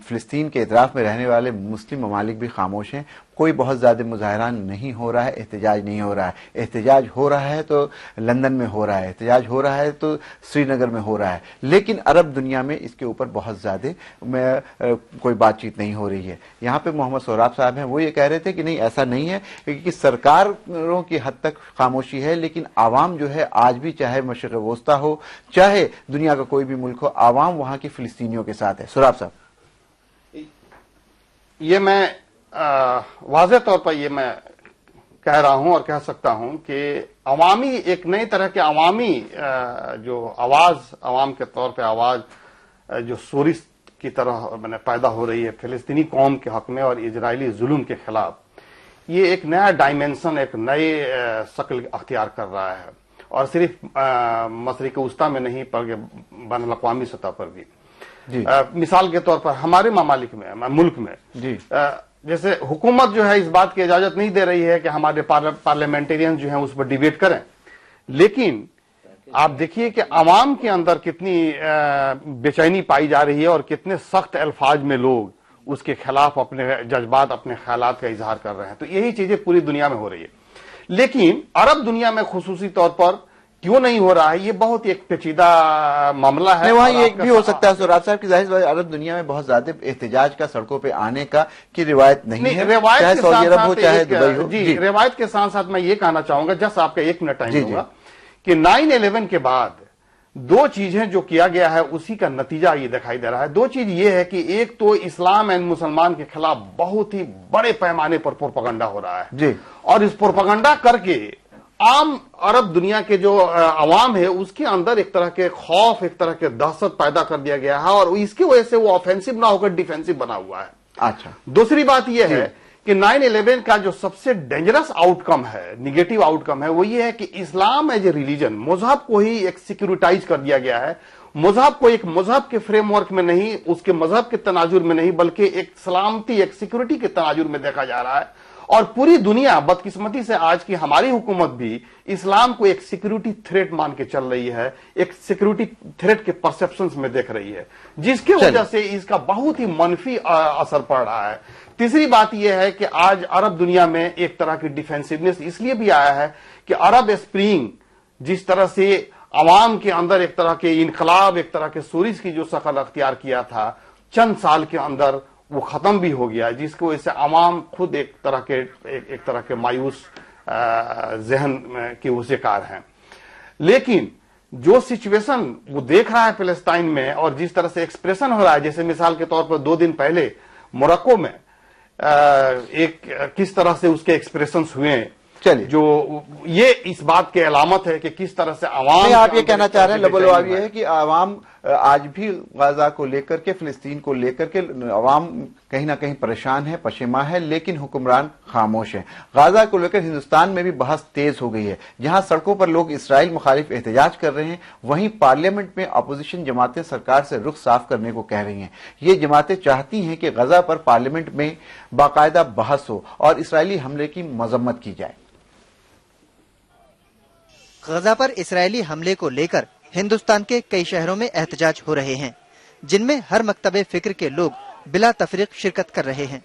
फिलिस्तीन के इतराफ में रहने वाले मुस्लिम ममालिक भी खामोश हैं। कोई बहुत ज्यादा मुजाहरा नहीं हो रहा है, एहतजाज नहीं हो रहा है। एहतजाज हो रहा है तो लंदन में हो रहा है, एहतजाज हो रहा है तो श्रीनगर में हो रहा है, लेकिन अरब दुनिया में इसके ऊपर बहुत ज्यादा कोई बातचीत नहीं हो रही है। यहाँ पे मोहम्मद सोहराब साहब हैं, वो ये कह रहे थे कि नहीं ऐसा नहीं है, क्योंकि सरकारों की हद तक खामोशी है, लेकिन आवाम जो है आज भी, चाहे मशरिक़ वस्ता हो चाहे दुनिया का कोई भी मुल्क हो, आवाम वहां की फिलिस्तीनियों के साथ है। सोहराब साहब, ये मैं वाज़ेह तौर पर ये मैं कह रहा हूं और कह सकता हूं कि अवामी एक नई तरह के अवामी जो आवाज, अवाम के तौर पे आवाज जो सूरिस की तरह मैंने पैदा हो रही है फिलिस्तीनी कौम के हक में और इजरायली जुल्म के खिलाफ, ये एक नया डायमेंशन, एक नए शक्ल अख्तियार कर रहा है। और सिर्फ मशरिक़ वस्ता में नहीं, बैनुल अक़वामी सतह पर भी। मिसाल के तौर पर हमारे ममालिक में, मुल्क में जी, जैसे हुकूमत जो है इस बात की इजाजत नहीं दे रही है कि हमारे पार्लियामेंटेरियन जो हैं उस पर डिबेट करें, लेकिन आप देखिए कि आवाम के अंदर कितनी बेचैनी पाई जा रही है और कितने सख्त अल्फाज में लोग उसके खिलाफ अपने जज्बात, अपने ख्यालात का इजहार कर रहे हैं। तो यही चीजें पूरी दुनिया में हो रही है, लेकिन अरब दुनिया में खुसूसी तौर पर क्यों नहीं हो रहा है, ये बहुत एक पेचीदा मामला है। वहाँ ये भी हो सकता है सोहराब साहब की जाहिर अरब दुनिया में बहुत ज्यादा एहतजाज का सड़कों पे आने का की रिवायत नहीं है, चाहे सऊदी अरब हो चाहे दुबई हो। जी, रिवायत के साथ साथ मैं ये कहना चाहूंगा, जस्ट आपका 1 मिनट टाइम होगा, कि 9/11 के बाद 2 चीजें जो किया गया है उसी का नतीजा ये दिखाई दे रहा है। 2 चीज ये है कि एक तो इस्लाम एंड मुसलमान के खिलाफ बहुत ही बड़े पैमाने पर प्रोपेगेंडा हो रहा है जी, और इस प्रोपेगेंडा करके आम अरब दुनिया के जो अवाम है उसके अंदर एक तरह के खौफ, एक तरह के दहशत पैदा कर दिया गया है, और इसकी वजह से वो ऑफेंसिव ना होकर डिफेंसिव बना हुआ है। अच्छा, दूसरी बात यह है कि 9/11 का जो सबसे डेंजरस आउटकम है, निगेटिव आउटकम है, वो ये है कि इस्लाम एज ए रिलीजन, मजहब को ही एक सिक्योरिटाइज कर दिया गया है। मजहब को एक मजहब के फ्रेमवर्क में नहीं, उसके मजहब के तनाजुर में नहीं, बल्कि एक सलामती, एक सिक्योरिटी के तनाजुर में देखा जा रहा है। और पूरी दुनिया बदकिस्मती से आज की हमारी हुकूमत भी इस्लाम को एक सिक्योरिटी थ्रेट मान के चल रही है, एक सिक्योरिटी थ्रेट के परसेप्शंस में देख रही है, जिसके वजह से इसका बहुत ही मनफी असर पड़ रहा है। तीसरी बात यह है कि आज अरब दुनिया में एक तरह की डिफेंसिवनेस इसलिए भी आया है कि अरब स्प्रिंग जिस तरह से अवाम के अंदर एक तरह के इनकलाब, एक तरह के सूरिस की जो शक्ल अख्तियार किया था, चंद साल के अंदर वो खत्म भी हो गया, जिसकी वजह से अवाम खुद एक तरह के मायूस जहन के वो शिकार हैं। लेकिन जो सिचुएशन वो देख रहा है फिलिस्तीन में और जिस तरह से एक्सप्रेशन हो रहा है, जैसे मिसाल के तौर पर 2 दिन पहले मोरक्को में किस तरह से उसके एक्सप्रेशंस हुए, चलिए, जो ये इस बात की अलामत है कि किस तरह से आवाम, आप ये कहना चाह रहे हैं लबोलवाब ये है कि आवाम आज भी गाजा को लेकर के, फिलिस्तीन को लेकर के आवाम कहीं ना कहीं परेशान है, पशेमा है, लेकिन हुक्मरान खामोश है। गाजा को लेकर हिंदुस्तान में भी बहस तेज हो गई है, जहां सड़कों पर लोग इसराइल मुखालिफ एहतजाज कर रहे हैं, वहीं पार्लियामेंट में अपोजिशन जमातें सरकार से रुख साफ करने को कह रही हैं। ये जमातें चाहती हैं कि गाजा पर पार्लियामेंट में बाकायदा बहस हो और इसराइली हमले की मजम्मत की जाए। गाजा पर इसराइली हमले को लेकर हिंदुस्तान के कई शहरों में एहतजाज हो रहे हैं, जिनमें हर मकतबे फिक्र के लोग बिला तफरीक शिरकत कर रहे हैं।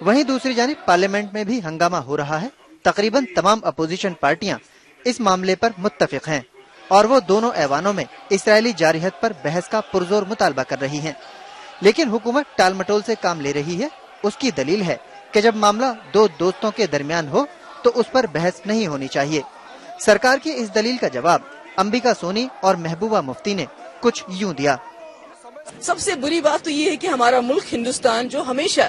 वहीं दूसरी जानिब पार्लियामेंट में भी हंगामा हो रहा है। तकरीबन तमाम अपोजिशन पार्टियां इस मामले पर मुत्तफिक हैं और वो दोनों ऐवानों में इसराइली जारहियत पर बहस का पुरजोर मुतालबा कर रही हैं। लेकिन हुकूमत टाल मटोल से काम ले रही है। उसकी दलील है کہ جب معاملہ دو دوستوں کے درمیان ہو تو اس پر بحث نہیں ہونی چاہیے۔ سرکار کی اس دلیل کا جواب انبیکا سونی اور محبوبہ مفتی نے کچھ یوں دیا۔ سب سے بری بات تو یہ ہے کہ ہمارا ملک ہندوستان جو ہمیشہ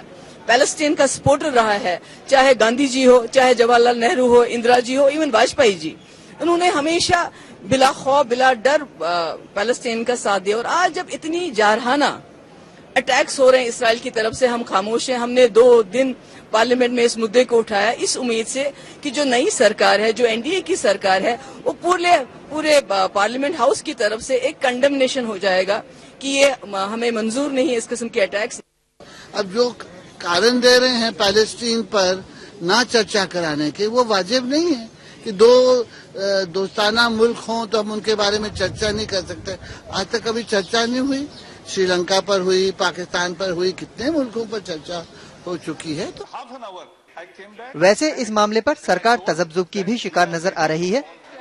پیلسٹین کا سپورٹر رہا ہے، چاہے گاندھی جی ہو، چاہے جواہر لال نہرو ہو، اندرا جی ہو، ایون واجپئی جی، انہوں نے ہمیشہ بلا خوف بلا ڈر پیلسٹین کا ساتھ دیا، اور آج جب اتنی جارحانہ اٹیکس ہو رہے ہیں اسرائیل کی طرف سے، ہم خاموش ہیں۔ ہم نے 2 دن پارلیمنٹ میں اس مدعے کو اٹھایا اس امید سے کہ جو نئی سرکار ہے، جو NDA کی سرکار ہے، وہ پورے پارلیمنٹ ہاؤس کی طرف سے ایک کنڈمنیشن ہو جائے گا کہ یہ ہمیں منظور نہیں ہے اس قسم کے اٹیکس۔ اب جو کارن دے رہے ہیں پیلسٹین پر نہ چرچا کرانے کے، وہ واجب نہیں ہے کہ 2 دوستانہ ملک ہوں تو ہم ان کے بارے میں چرچا نہیں کر سکتے۔ آج تک کبھی چرچا نہیں ہوئی، سری لنکا پر ہوئی، پاکستان پر ہوئی، کتنے ملکوں پر چرچا ہو چکی ہے۔ تو ویسے اس معاملے پر سرکار تذبذب کی بھی شکار نظر آ رہی ہے۔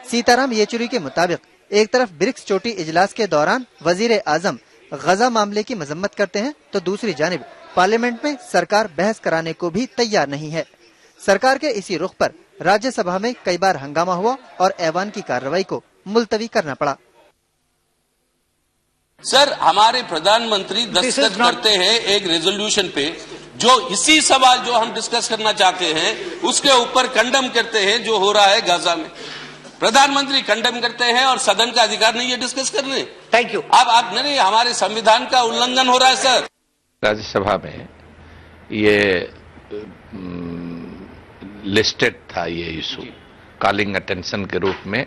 سیتارام یچوری کے مطابق ایک طرف برکس چوٹی اجلاس کے دوران وزیر اعظم غزہ معاملے کی مذمت کرتے ہیں تو دوسری جانب پارلیمنٹ میں سرکار بحث کرانے کو بھی تیار نہیں ہے۔ سرکار کے اسی رخ پر راجیہ سبھا میں کئی بار ہنگامہ ہوا اور ایوان کی کارروائی کو ملتوی کرنا پڑا۔ سر، ہمارے پردھان منتری دستخط کرتے ہیں ایک ریزولوشن پہ جو اسی سوال جو ہم ڈسکس کرنا چاہتے ہیں اس کے اوپر کنڈم کرتے ہیں جو ہو رہا ہے غزہ میں۔ پردھان منتری کنڈم کرتے ہیں اور صدن کا ادھیکار نہیں ہے ڈسکس کرنے۔ Thank you. اب آپ نہیں، ہمارے سمویدھان کا النگھن ہو رہا ہے سر۔ راجیہ سبھا میں یہ لسٹڈ تھا یہ ایشو کالنگ اٹینشن کے روپ میں،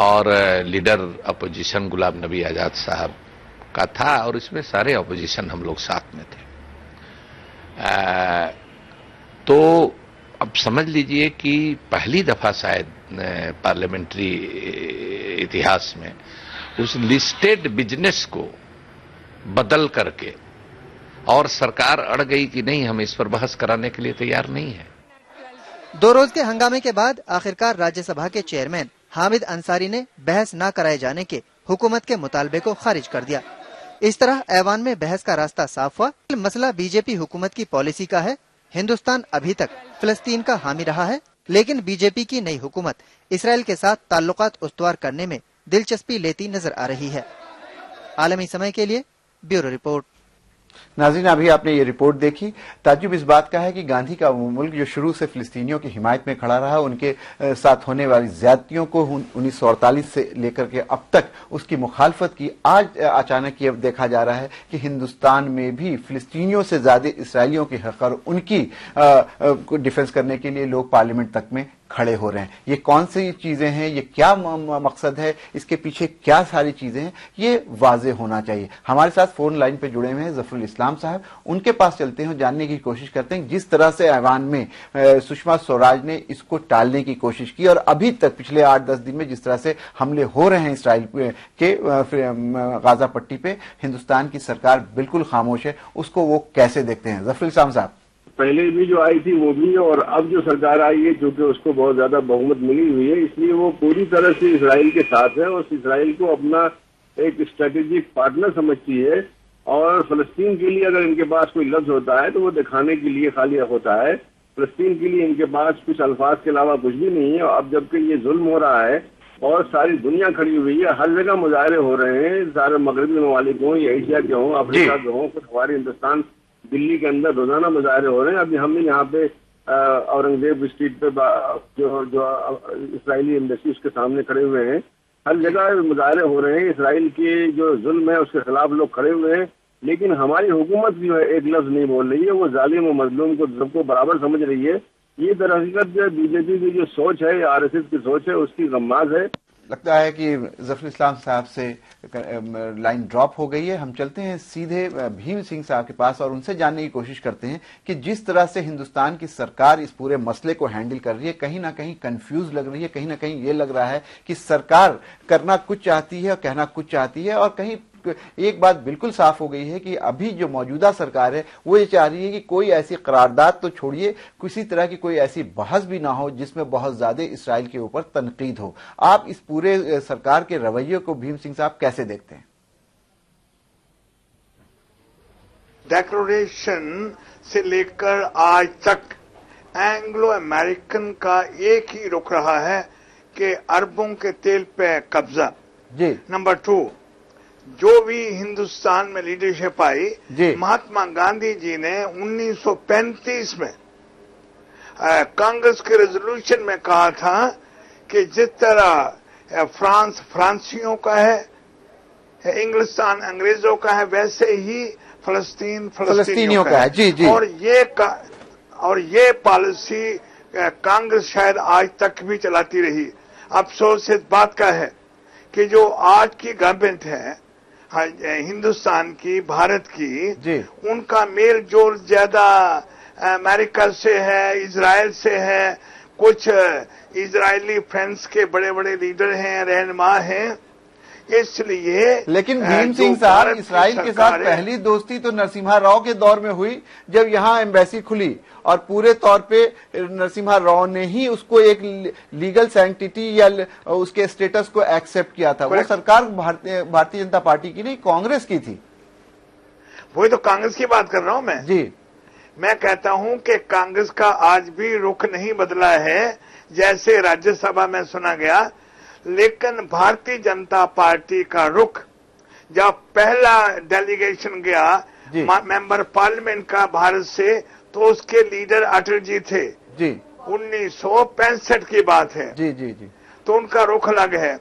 اور لیڈر اپوزیشن غلام نبی آزاد صاحب کا تھا، اور اس میں سارے اپوزیشن ہم لوگ ساتھ میں تھے۔ تو اب سمجھ لیجئے کہ پہلی دفعہ شاید پارلیمنٹری اتہاس میں اس لسٹڈ بزنس کو بدل کر کے، اور سرکار اڑ گئی کہ نہیں ہم اس پر بحث کرانے کے لیے تیار نہیں ہے۔ 2 روز کے ہنگامے کے بعد آخرکار راجیہ سبھا کے چیئرمین حامد انصاری نے بحث نہ کرائے جانے کے حکومت کے مطالبے کو خارج کر دیا۔ اس طرح ایوان میں بحث کا راستہ صاف ہوا۔ مسئلہ بی جے پی حکومت کی پالیسی کا ہے۔ ہندوستان ابھی تک فلسطین کا حامی رہا ہے، لیکن بی جے پی کی نئی حکومت اسرائیل کے ساتھ تعلقات استوار کرنے میں دلچسپی لیتی نظر آ رہی ہے۔ عالمی سمے کے لیے بیورو رپورٹ۔ ناظرین، ابھی آپ نے یہ رپورٹ دیکھی۔ تعجب اس بات کا ہے کہ گاندھی کا وہ ملک جو شروع سے فلسطینیوں کی حمایت میں کھڑا رہا، ان کے ساتھ ہونے والی زیادتیوں کو 1948 سے لے کر کے اب تک اس کی مخالفت کی، آج اچانک یہ دیکھا جا رہا ہے کہ ہندوستان میں بھی فلسطینیوں سے زیادہ اسرائیلیوں کے حق اور ان کی ڈیفنس کرنے کے لیے لوگ پارلیمنٹ تک میں کھڑے ہو رہے ہیں۔ یہ کون سی چیزیں ہیں، یہ کیا مقصد ہے، اس کے پیچھے کیا ساری چیزیں ہیں، یہ واضح ہونا چاہیے۔ ہمارے ساتھ فون لائن پہ جڑے ہوئے ہیں ظفر الاسلام صاحب، ان کے پاس چلتے ہیں، جاننے کی کوشش کرتے ہیں جس طرح سے ایوان میں سشما سوراج نے اس کو ٹالنے کی کوشش کی، اور ابھی تک پچھلے 8-10 دن میں جس طرح سے حملے ہو رہے ہیں اسرائیل کے غزہ پٹی پہ، ہندوستان کی سرکار بالکل خاموش ہے، اس کو وہ کیسے دیکھتے ہیں؟ ظفر الاسلام صاحب۔ پہلے بھی جو آئی تھی وہ بھی، اور اب جو سرکار آئی ہے چونکہ اس کو بہت زیادہ بہومت ملی ہوئی ہے، اس لیے وہ پوری طرح سے اسرائیل کے ساتھ ہے اور اسرائیل کو اپنا ایک اسٹریٹجک پارٹنر سمجھتی ہے، اور فلسطین کے لیے اگر ان کے پاس کوئی لفظ ہوتا ہے تو وہ دکھانے کے لیے خالی ہوتا ہے۔ فلسطین کے لیے ان کے پاس کچھ الفاظ کے علاوہ کچھ بھی نہیں ہے۔ اب جبکہ یہ ظلم ہو رہا ہے اور ساری دنیا کھڑی ہوئی ہے، ہر جگہ مظاہرے ہو رہے ہیں، سارے مغربی ممالک ہوں یا ایشیا کے ہوں، افریقہ کے ہوں، کچھ ہمارے ہندوستان دلی کے اندر روزانہ مظاہرے ہو رہے ہیں۔ ابھی ہم نے یہاں پہ اورنگزیب اسٹریٹ پہ جو اسرائیلی ایمبیسی اس کے سامنے کھڑے ہوئے ہیں، ہر جگہ مظاہرے ہو رہے ہیں، اسرائیل کے جو ظلم ہے اس کے خلاف لوگ کھڑے ہوئے ہیں، لیکن ہماری حکومت جو ہے ایک لفظ نہیں بول رہی ہے، وہ ظالم و مظلوم کو سب کو برابر سمجھ رہی ہے۔ یہ در حقیقت جو بی جے پی کی جو سوچ ہے یا RSS کی سوچ ہے اس کی غماز ہے۔ لگتا ہے کہ ظفر اسلام صاحب سے لائن ڈراپ ہو گئی ہے۔ ہم چلتے ہیں سیدھے بھیم سنگھ صاحب کے پاس اور ان سے جاننے کی کوشش کرتے ہیں کہ جس طرح سے ہندوستان کی سرکار اس پورے مسئلے کو ہینڈل کر رہی ہے، کہیں نہ کہیں کنفیوز لگ رہی ہے، کہیں نہ کہیں یہ لگ رہا ہے کہ سرکار کرنا کچھ چاہتی ہے اور کہنا کچھ چاہتی ہے، اور کہیں ایک بات بالکل صاف ہو گئی ہے کہ ابھی جو موجودہ سرکار ہے وہ یہ چاہ رہی ہے کہ کوئی ایسی قرارداد تو چھوڑیے، کسی طرح کی کوئی ایسی بحث بھی نہ ہو جس میں بہت زیادہ اسرائیل کے اوپر تنقید ہو۔ آپ اس پورے سرکار کے رویے کو بھیم سنگھ صاحب کیسے دیکھتے ہیں؟ डिक्लेरेशन से लेकर आज तक एंग्लो अमेरिकन का एक ही रुख रहा है कि अरबों के तेल पे कब्जा। जी। नंबर 2, जो भी हिंदुस्तान में लीडरशिप आई, महात्मा गांधी जी ने 1935 में कांग्रेस के रेजोल्यूशन में कहा था कि जिस तरह फ्रांस फ्रांसीसियों का है, इंग्लिस्तान अंग्रेजों का है, वैसे ही फलस्तीन फलस्तीनियों का है। जी जी। और ये पॉलिसी कांग्रेस शायद आज तक भी चलाती रही। अफसोस इस बात का है कि जो आज की गवर्नमेंट है हिंदुस्तान की, भारत की, उनका मेल जोल ज्यादा अमेरिका से है, इजराइल से है। कुछ इजरायली फ्रेंड्स के बड़े बड़े लीडर हैं, रहनुमा हैं, इसलिए। लेकिन भीम सिंह साहब, इसराइल के साथ पहली दोस्ती तो नरसिम्हा राव के दौर में हुई जब यहाँ एम्बेसी खुली, और पूरे तौर पे नरसिम्हा राव ने ही उसको एक लीगल सैंक्टिटी या उसके स्टेटस को एक्सेप्ट किया था। वो सरकार भारतीय जनता पार्टी की नहीं, कांग्रेस की थी। वही तो कांग्रेस की बात कर रहा हूं मैं। जी। मैं कहता हूं कि कांग्रेस का आज भी रुख नहीं बदला है, जैसे राज्यसभा में सुना गया। लेकिन भारतीय जनता पार्टी का रुख, जब पहला डेलीगेशन गया मेंबर पार्लियामेंट का भारत से, तो उसके लीडर अटल जी थे। जी। 1965 की बात है। जी जी जी। तो उनका रुख अलग है।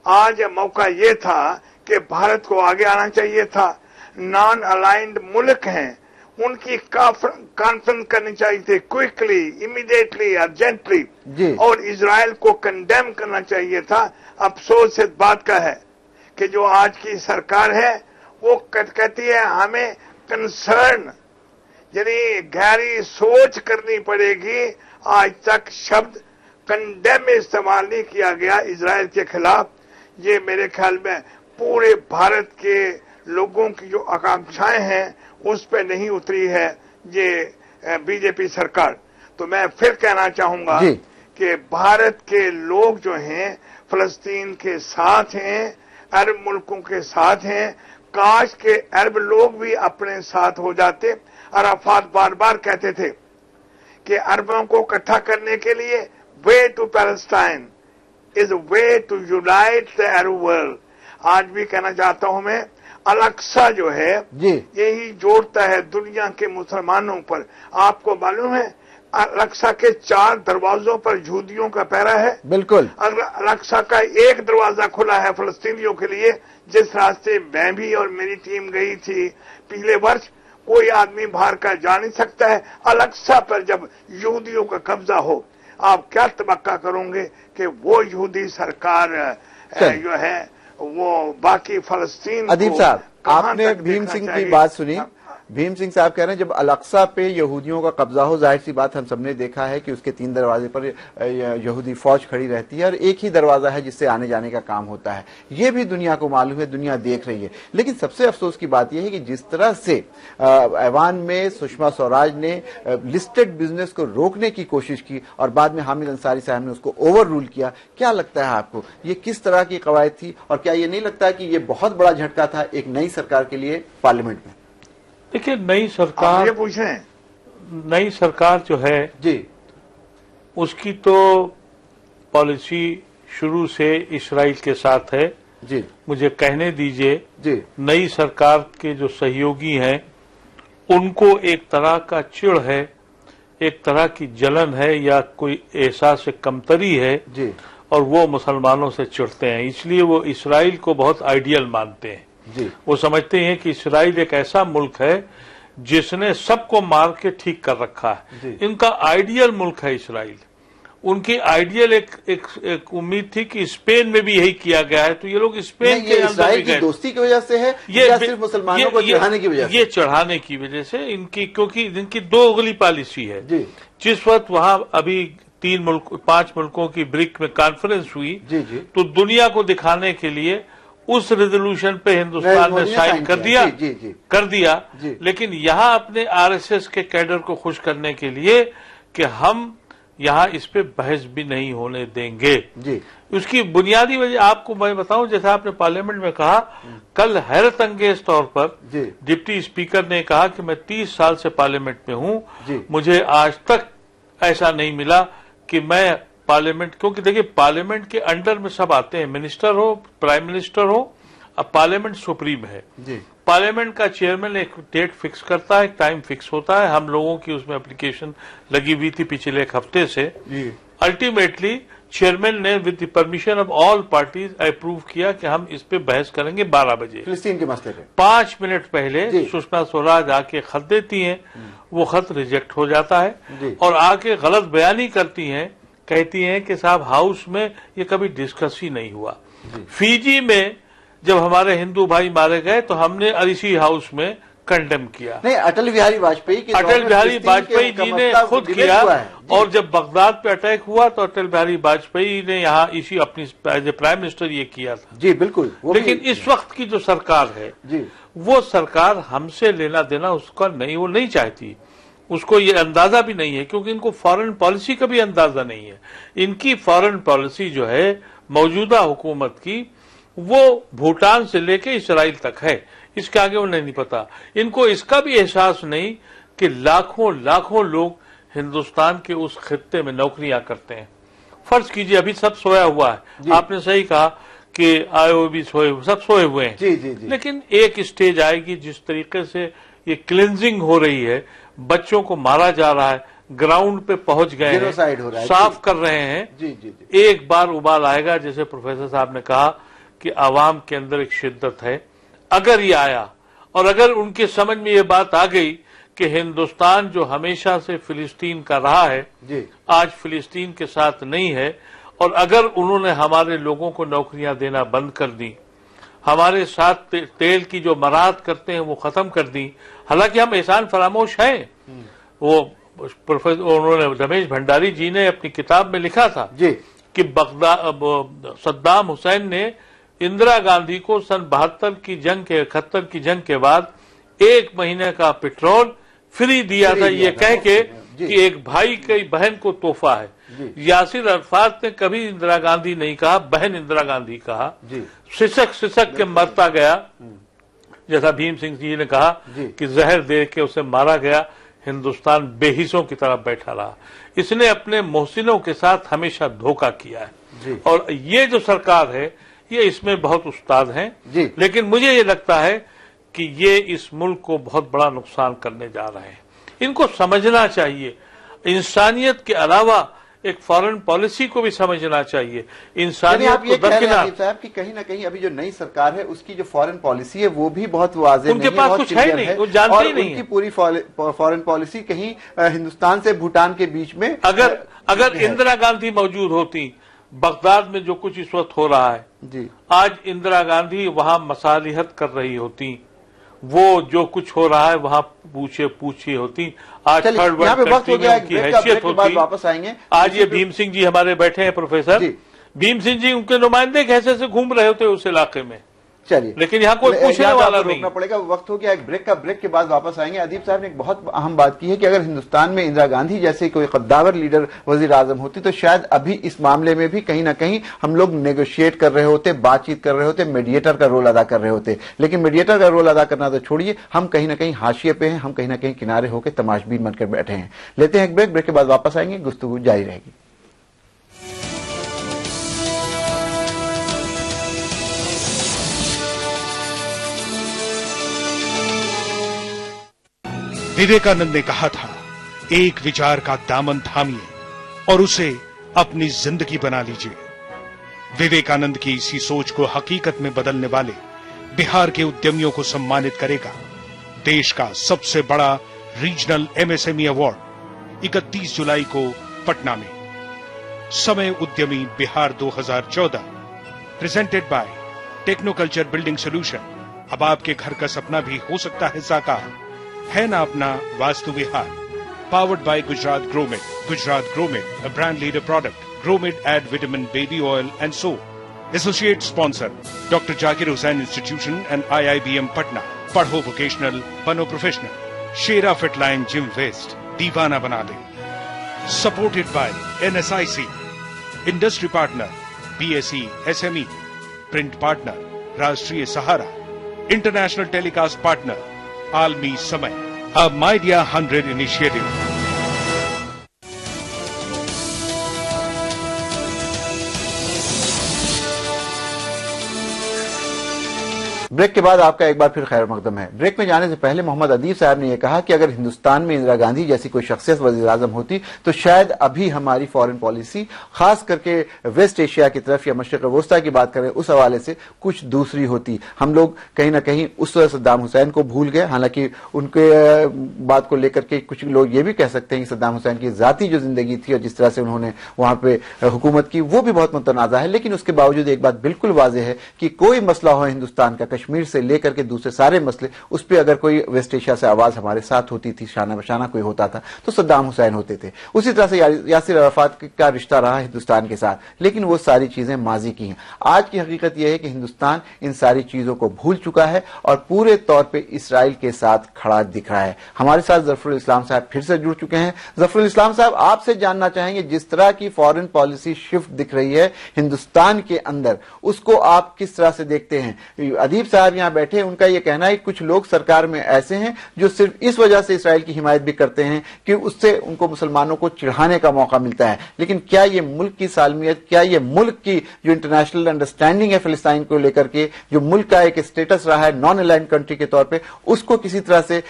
आज मौका ये था कि भारत को आगे आना चाहिए था। नॉन अलाइंड मुल्क हैं, उनकी कॉन्फ्रेंस करनी चाहिए थी, क्विकली, इमीडिएटली, अर्जेंटली, और इजराइल को कंडेम करना चाहिए था। अफसोस इस बात का है कि जो आज की सरकार है वो कहती है हमें कंसर्न, यानी गहरी सोच करनी पड़ेगी। आज तक शब्द कंडेम इस्तेमाल नहीं किया गया इजराइल के खिलाफ। ये मेरे ख्याल में पूरे भारत के लोगों की जो आकांक्षाएं हैं उस पर नहीं उतरी है ये बीजेपी सरकार। तो मैं फिर कहना चाहूंगा कि भारत के लोग जो हैं फलस्तीन के साथ हैं, अरब मुल्कों के साथ हैं। काश के अरब लोग भी अपने साथ हो जाते। अराफात बार बार कहते थे कि अरबों को इकट्ठा करने के लिए way to Palestine is way to unite the Arab world. आज भी कहना चाहता हूं मैं, अल-अक्सा जो है यही जोड़ता है दुनिया के मुसलमानों पर। आपको मालूम है अल-अक्सा के 4 दरवाजों पर यहूदियों का पहरा है। बिल्कुल। अल-अक्सा का एक दरवाजा खुला है फलस्तीनियों के लिए, जिस रास्ते मैं भी और मेरी टीम गई थी पिछले वर्ष। कोई आदमी बाहर का जा नहीं सकता है। अल-अक्सा पर जब यहूदियों का कब्जा हो, आप क्या तवक्का करोगे कि वो यहूदी सरकार जो है वो बाकी फलस्तीन। अदीब साहब, आपने भीम सिंह की बात सुनी। भीम सिंह साहब कह रहे हैं जब अल-अक्सा पे यहूदियों का कब्जा हो, जाहिर सी बात हम सबने देखा है कि उसके 3 दरवाजे पर यहूदी फौज खड़ी रहती है और एक ही दरवाजा है जिससे आने जाने का काम होता है। ये भी दुनिया को मालूम है, दुनिया देख रही है। लेकिन सबसे अफसोस की बात यह है कि जिस तरह से ऐवान में सुषमा स्वराज ने लिस्टेड बिजनेस को रोकने की कोशिश की और बाद में हामिद अंसारी साहब ने उसको ओवर रूल किया, क्या लगता है आपको ये किस तरह की कवायद थी? और क्या ये नहीं लगता कि ये बहुत बड़ा झटका था एक नई सरकार के लिए पार्लियामेंट में? देखिए, नई सरकार जो है जी, उसकी तो पॉलिसी शुरू से इस्राइल के साथ है। जी, मुझे कहने दीजिए जी, नई सरकार के जो सहयोगी हैं उनको एक तरह का चिढ़ है, एक तरह की जलन है या कोई एहसास कमतरी है जी, और वो मुसलमानों से चिढ़ते हैं। इसलिए वो इस्राइल को बहुत आइडियल मानते हैं। जी। वो समझते हैं कि इस्राइल एक ऐसा मुल्क है जिसने सबको मार के ठीक कर रखा है। इनका आइडियल मुल्क है इस्राइल। उनकी आइडियल एक उम्मीद थी कि स्पेन में भी यही किया गया है, तो ये लोग स्पेन के अंदर भी गए। दोस्ती की वजह से है या सिर्फ मुसलमानों को चढ़ाने की वजह से? ये चढ़ाने की वजह से इनकी, क्योंकि इनकी 2 अगली पॉलिसी है। जिस वक्त वहां अभी 5 मुल्कों की ब्रिक में कॉन्फ्रेंस हुई, तो दुनिया को दिखाने के लिए उस रेजोल्यूशन पे हिंदुस्तान ने साइन कर दिया। लेकिन यहाँ अपने आरएसएस के कैडर को खुश करने के लिए कि हम یہاں اس پہ بحث بھی نہیں ہونے دیں گے. جی اس کی بنیادی وجہ آپ کو میں بتاؤں, جیسا آپ نے پارلیمنٹ میں کہا, کل حیرت انگیز طور پر ڈپٹی اسپیکر نے کہا کہ میں 30 سال سے پارلیمنٹ میں ہوں, مجھے آج تک ایسا نہیں ملا کہ میں پارلیمنٹ, کیونکہ دیکھیے پارلیمنٹ کے انڈر میں سب آتے ہیں, منسٹر ہو, پرائم منسٹر ہو, اب پارلیمنٹ سپریم ہے. پارلیمنٹ کا چیئرمین ایک ڈیٹ فکس کرتا ہے, ایک ٹائم فکس ہوتا ہے. ہم لوگوں کی اس میں اپلیکیشن لگی ہوئی تھی پچھلے ایک ہفتے سے. الٹیمیٹلی چیئرمین نے with the permission of all parties approve کیا کہ ہم اس پہ بحث کریں گے 12 بجے. فلسطین کے مسئلے پہ 5 منٹ پہلے سشما سوراج آ کے خط دیتی ہیں, وہ خط ریجیکٹ ہو جاتا ہے اور آ کے غلط بیانی کرتی ہیں, کہتی ہیں کہ صاحب ہاؤس میں یہ کبھی ڈسکس ہی نہیں ہوا. فیجی میں جب ہمارے ہندو بھائی مارے گئے تو ہم نے اسی ہاؤس میں کنڈیم کیا. نہیں, اٹل بہاری واجپئی جی نے خود کیا, اور جب بغداد پہ اٹیک ہوا تو اٹل بہاری واجپئی نے یہاں اسی اپنی ایز اے پرائم منسٹر یہ کیا تھا. جی بالکل. لیکن اس وقت کی جو سرکار ہے وہ سرکار ہم سے لینا دینا اس کا نہیں, وہ نہیں چاہتی, اس کو یہ اندازہ بھی نہیں ہے, کیونکہ ان کو فارن پالیسی کا بھی اندازہ نہیں ہے. ان کی فارن پالیسی جو ہے موجودہ حکومت کی وہ بھوٹان سے لے کے اسرائیل تک ہے, اس کے آگے انہیں نہیں پتا. ان کو اس کا بھی احساس نہیں کہ لاکھوں لوگ ہندوستان کے اس خطے میں نوکریاں کرتے ہیں. فرض کیجئے ابھی سب سویا ہوا ہے, آپ نے صحیح کہا کہ بھی سب سوئے ہوئے ہیں, لیکن ایک اسٹیج آئے گی جس طریقے سے یہ کلینزنگ ہو رہی ہے, بچوں کو مارا جا رہا ہے, گراؤنڈ پہ پہنچ گئے ہیں, صاف کر رہے ہیں, ایک بار ابال آئے گا. جیسے پروفیسر صاحب نے کہا کہ عوام کے اندر ایک شدت ہے, اگر یہ آیا اور اگر ان کے سمجھ میں یہ بات آ گئی کہ ہندوستان جو ہمیشہ سے فلسطین کا رہا ہے آج فلسطین کے ساتھ نہیں ہے, اور اگر انہوں نے ہمارے لوگوں کو نوکریاں دینا بند کر دی, ہمارے ساتھ تیل کی جو مراحت کرتے ہیں وہ ختم کر دی, حالانکہ ہم احسان فراموش ہیں. وہ انہوں نے رمیش بھنڈاری جی نے اپنی کتاب میں لکھا تھا کہ صدام حسین نے اندرا گاندھی کو سن 72 کی جنگ کے 71 کی جنگ کے بعد 1 مہینے کا پیٹرول فری دیا تھا, یہ کہہ کے کہ ایک بھائی کی بہن کو تحفہ ہے. یاسر عرفات نے کبھی اندرا گاندھی نہیں کہا, بہن اندرا گاندھی کہا. سسک کے مرتا گیا, جیسا بھیم سنگھ جی نے کہا کہ زہر دے کے اسے مارا گیا, ہندوستان بے حصوں کی طرح بیٹھا رہا. اس نے اپنے محسنوں کے ساتھ ہمیشہ دھوکہ کیا ہے, اور یہ جو سرکار ہے یہ اس میں بہت استاد ہیں, لیکن مجھے یہ لگتا ہے کہ یہ اس ملک کو بہت بڑا نقصان کرنے جا رہے ہیں. ان کو سمجھنا چاہیے, انسانیت کے علاوہ ایک فارن پالیسی کو بھی سمجھنا چاہیے. انسانیت کو درکنار صاحب کی کہیں نہ کہیں ابھی جو نئی سرکار ہے اس کی جو فارن پالیسی ہے وہ بھی بہت واضح ان کے پاس کچھ ہے نہیں, وہ جانتے ہی نہیں. ان کی پوری فارن پالیسی کہیں ہندوستان سے بھوٹان کے بیچ میں, اگر اندرا گاندھی موجود ہوتی, بغداد میں جو کچھ اس وقت ہو رہا ہے, آج اندرا گاندھی وہاں مصالحت کر رہی ہوتی, وہ جو کچھ ہو رہا ہے وہاں پوچھی ہوتی, آج تھرڈ ورلڈ کنٹری میں ان کی حیثیت ہوتی. آج یہ بھیم سنگھ جی ہمارے بیٹھے ہیں پروفیسر, بھیم سنگھ جی ان کے نمائندے کیسے سے گھوم رہے ہوتے اس علاقے میں, چلیے لیکن یہاں کوئی پوچھنے والا نہیں. روکنا پڑے گا, وقت ہو گیا ایک بریک کا, بریک کے بعد واپس آئیں گے. ادیب صاحب نے ایک بہت اہم بات کی ہے کہ اگر ہندوستان میں اندرا گاندھی جیسے کوئی قداور لیڈر وزیر اعظم ہوتی تو شاید ابھی اس معاملے میں بھی کہیں نہ کہیں ہم لوگ نیگوشیٹ کر رہے ہوتے, بات چیت کر رہے ہوتے, میڈیٹر کا رول ادا کر رہے ہوتے. لیکن میڈیٹر کا رول ادا کرنا تو چھوڑیے, ہم کہیں نہ کہیں حاشیے پہ ہیں, ہم کہیں نہ کہیں کنارے ہو کے تماشبین بن کر بیٹھے ہیں. لیتے ہیں ایک بریک, بریک کے بعد واپس آئیں گے, گفتگو جاری رہے گی. विवेकानंद ने कहा था, एक विचार का दामन थामिए और उसे अपनी जिंदगी बना लीजिए. विवेकानंद की इसी सोच को हकीकत में बदलने वाले बिहार के उद्यमियों को सम्मानित करेगा देश का सबसे बड़ा रीजनल एमएसएमई अवार्ड 31 जुलाई को पटना में. Samay Udyami Bihar 2014 presented by technoculture building solution. अब आपके घर का सपना भी हो सकता है साकार. है ना अपना वास्तु विहार. पावर्ड बाय गुजरात ग्रोमेड. गुजरात ग्रोमेड, a brand leader product. Gromid add vitamin baby oil and soap. Associate sponsor Dr. Zakir Hussain Institution and IIBM Patna. पढ़ो वोकेशनल, बनो professional. Shera fitline gym west दीवाना बना दे. supported by NSIC, industry partner BSE SME, print partner Rashtriya Sahara, international telecast partner Almi Samay, a Media 100 initiative. Break के बाद आपका एक बार फिर खैर मकदम है। ब्रेक में जाने से पहले मोहम्मद अदीब साहब ने यह कहा कि अगर हिंदुस्तान में इंदिरा गांधी जैसी कोई शख्सियत वज़ीर आज़म होती तो शायद अभी हमारी फॉरेन पॉलिसी खास करके वेस्ट एशिया की तरफ या मशरिक़ वस्ता की बात करें उस हवाले से कुछ दूसरी होती। हम लोग कहीं ना कहीं उस सद्दाम हुसैन को भूल गए। हालांकि उनके बात को लेकर के कुछ लोग ये भी कह सकते हैं कि सद्दाम हुसैन की जाती जो जिंदगी थी और जिस तरह से उन्होंने वहां पे हुकूमत की वो भी बहुत मुतनाज़ा है। लेकिन उसके बावजूद एक बात बिल्कुल वाज़ेह है कि कोई मसला हो हिंदुस्तान का, कश्मीर से लेकर के दूसरे सारे मसले, उस पर अगर कोई वेस्ट एशिया से आवाज हमारे साथ होती थी, शाना बशाना कोई होता था तो सद्दाम हुसैन होते थे। उसी तरह से यासिर अराफात का रिश्ता रहा हिंदुस्तान के साथ, लेकिन वो सारी चीजें माजी की हैं। आज की हकीकत यह है कि हिंदुस्तान इन सारी चीजों को भूल चुका है और पूरे तौर पे इसराइल के साथ खड़ा दिख रहा है। हमारे साथ जफरुल इस्लाम साहब फिर से जुड़ चुके हैं। जफरुल इस्लाम साहब, आपसे जानना चाहेंगे जिस तरह की फॉरेन पॉलिसी शिफ्ट दिख रही है हिंदुस्तान के अंदर, उसको आप किस तरह से देखते हैं? अदीब साहब यहाँ बैठे, उनका यह कहना है कुछ लोग सरकार में ऐसे हैं जो सिर्फ इस वजह से इसराइल की हिमायत भी करते हैं कि उससे उनको मुसलमानों को चिढ़ाने का मौका मिलता है। लेकिन क्या ये मुल्क की सालमियत, क्या ये मुल्क की जो इंटरनेशनल अंडरस्टैंडिंग है फिलिस्तीन को लेकर के, जो मुल्क का एक स्टेटस रहा है नॉन अलाइन्ड कंट्री के तौर पे, उसको किसी तरह से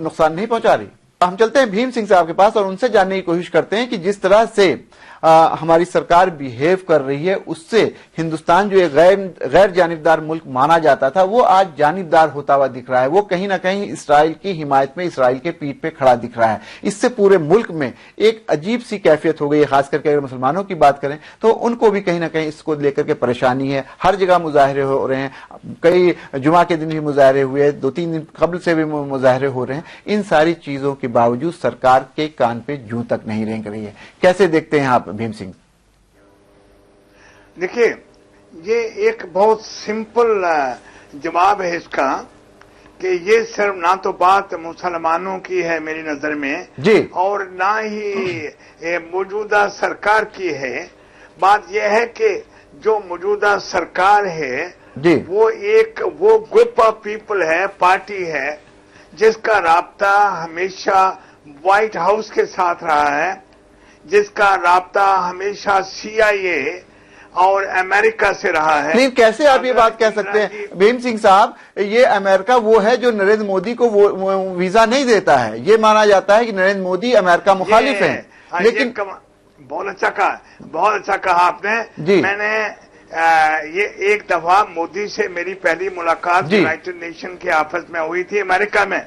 नुकसान नहीं पहुंचा रही? हम चलते हैं भीम सिंह साहब के पास और उनसे जानने की कोशिश करते हैं कि जिस तरह से हमारी सरकार बिहेव कर रही है उससे हिंदुस्तान जो एक गैर जानिबदार मुल्क माना जाता था वो आज जानिबदार होता हुआ दिख रहा है। वो कहीं ना कहीं इसराइल की हिमायत में, इसराइल के पीठ पे खड़ा दिख रहा है। इससे पूरे मुल्क में एक अजीब सी कैफियत हो गई है। खास करके अगर मुसलमानों की बात करें तो उनको भी कहीं ना कहीं इसको लेकर के परेशानी है। हर जगह मुजाहरे हो रहे हैं, कई जुमा के दिन भी मुजाहरे हुए, 2-3 दिन कबल से भी मुजाहरे हो रहे हैं। इन सारी चीजों के बावजूद सरकार के कान पे जूं तक नहीं रेंग रही है। कैसे देखते हैं आप भीम सिंह? देखिए, ये एक बहुत सिंपल जवाब है इसका कि ये सिर्फ ना तो बात मुसलमानों की है मेरी नजर में जी, और ना ही मौजूदा सरकार की है। बात यह है कि जो मौजूदा सरकार है जी, वो ग्रुप ऑफ पीपल है, पार्टी है जिसका राब्ता हमेशा व्हाइट हाउस के साथ रहा है, जिसका राब्ता हमेशा CIA और अमेरिका से रहा है। नहीं, कैसे आप ये बात कह सकते हैं भीम सिंह साहब? ये अमेरिका वो है जो नरेंद्र मोदी को वो वीजा नहीं देता है। ये माना जाता है कि नरेंद्र मोदी अमेरिका मुखालिफ है। लेकिन बहुत अच्छा कहा आपने जी। मैंने ये एक दफा मोदी से मेरी पहली मुलाकात यूनाइटेड नेशन के ऑफिस में हुई थी अमेरिका में।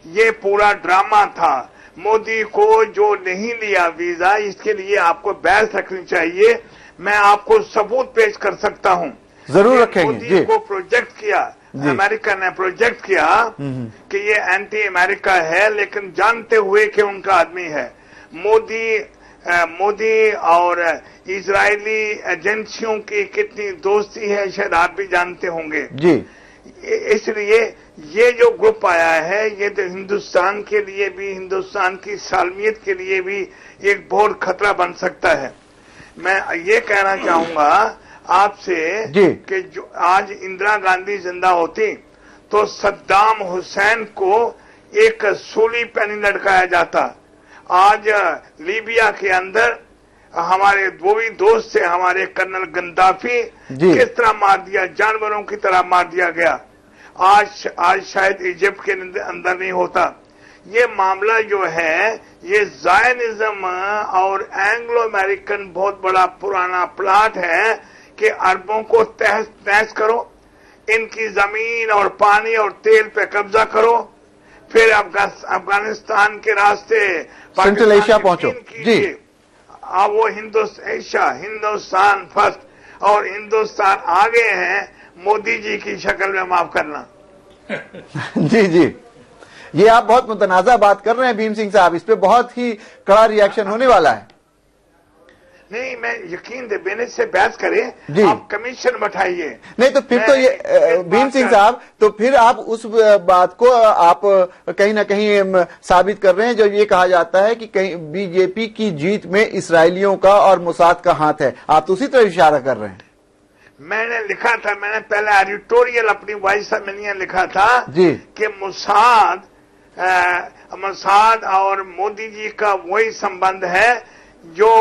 ये पूरा ड्रामा था। मोदी को जो नहीं लिया वीजा, इसके लिए आपको बहस रखनी चाहिए। मैं आपको सबूत पेश कर सकता हूं। जरूर रखेंगे। मोदी को प्रोजेक्ट किया, अमेरिका ने प्रोजेक्ट किया कि ये एंटी अमेरिका है, लेकिन जानते हुए कि उनका आदमी है। मोदी और इजरायली एजेंसियों की कितनी दोस्ती है शायद आप भी जानते होंगे जी। इसलिए ये जो ग्रुप आया है ये तो हिंदुस्तान के लिए भी, हिंदुस्तान की सालमियत के लिए भी एक बहुत खतरा बन सकता है। मैं ये कहना चाहूंगा आपसे कि जो आज इंदिरा गांधी जिंदा होती तो सद्दाम हुसैन को एक सूली पे नहीं लटकाया जाता। आज लीबिया के अंदर हमारे वो भी दोस्त थे हमारे, कर्नल गद्दाफी किस तरह मार दिया, जानवरों की तरह मार दिया गया। आज शायद इजिप्ट के अंदर नहीं होता। ये मामला जो है ये ज़ायनिज्म और एंग्लो अमेरिकन बहुत बड़ा पुराना प्लाट है कि अरबों को तहस नहस करो, इनकी जमीन और पानी और तेल पे कब्जा करो, फिर अफगानिस्तान के रास्ते सेंट्रल एशिया पहुंचो जी। वो हिंदुस्तान फर्स्ट और हिंदुस्तान आगे हैं मोदी जी की शक्ल में, माफ करना जी जी। ये आप बहुत मुतनाज़ा बात कर रहे हैं भीम सिंह साहब, इस पे बहुत ही कड़ा रिएक्शन होने वाला है। नहीं, मैं यकीन देने से बहस करें, आप कमीशन बैठाइए। नहीं तो फिर तो ये भीम सिंह साहब, तो फिर आप उस बात को आप कहीं ना कहीं साबित कर रहे हैं जो ये कहा जाता है कि कहीं बीजेपी की जीत में इसराइलियों का और मोसाद का हाथ है, आप तो उसी तरह इशारा कर रहे हैं। मैंने लिखा था, मैंने पहले एडिटोरियल अपनी वॉइस में लिखा था जी कि मोसाद और मोदी जी का वही संबंध है जो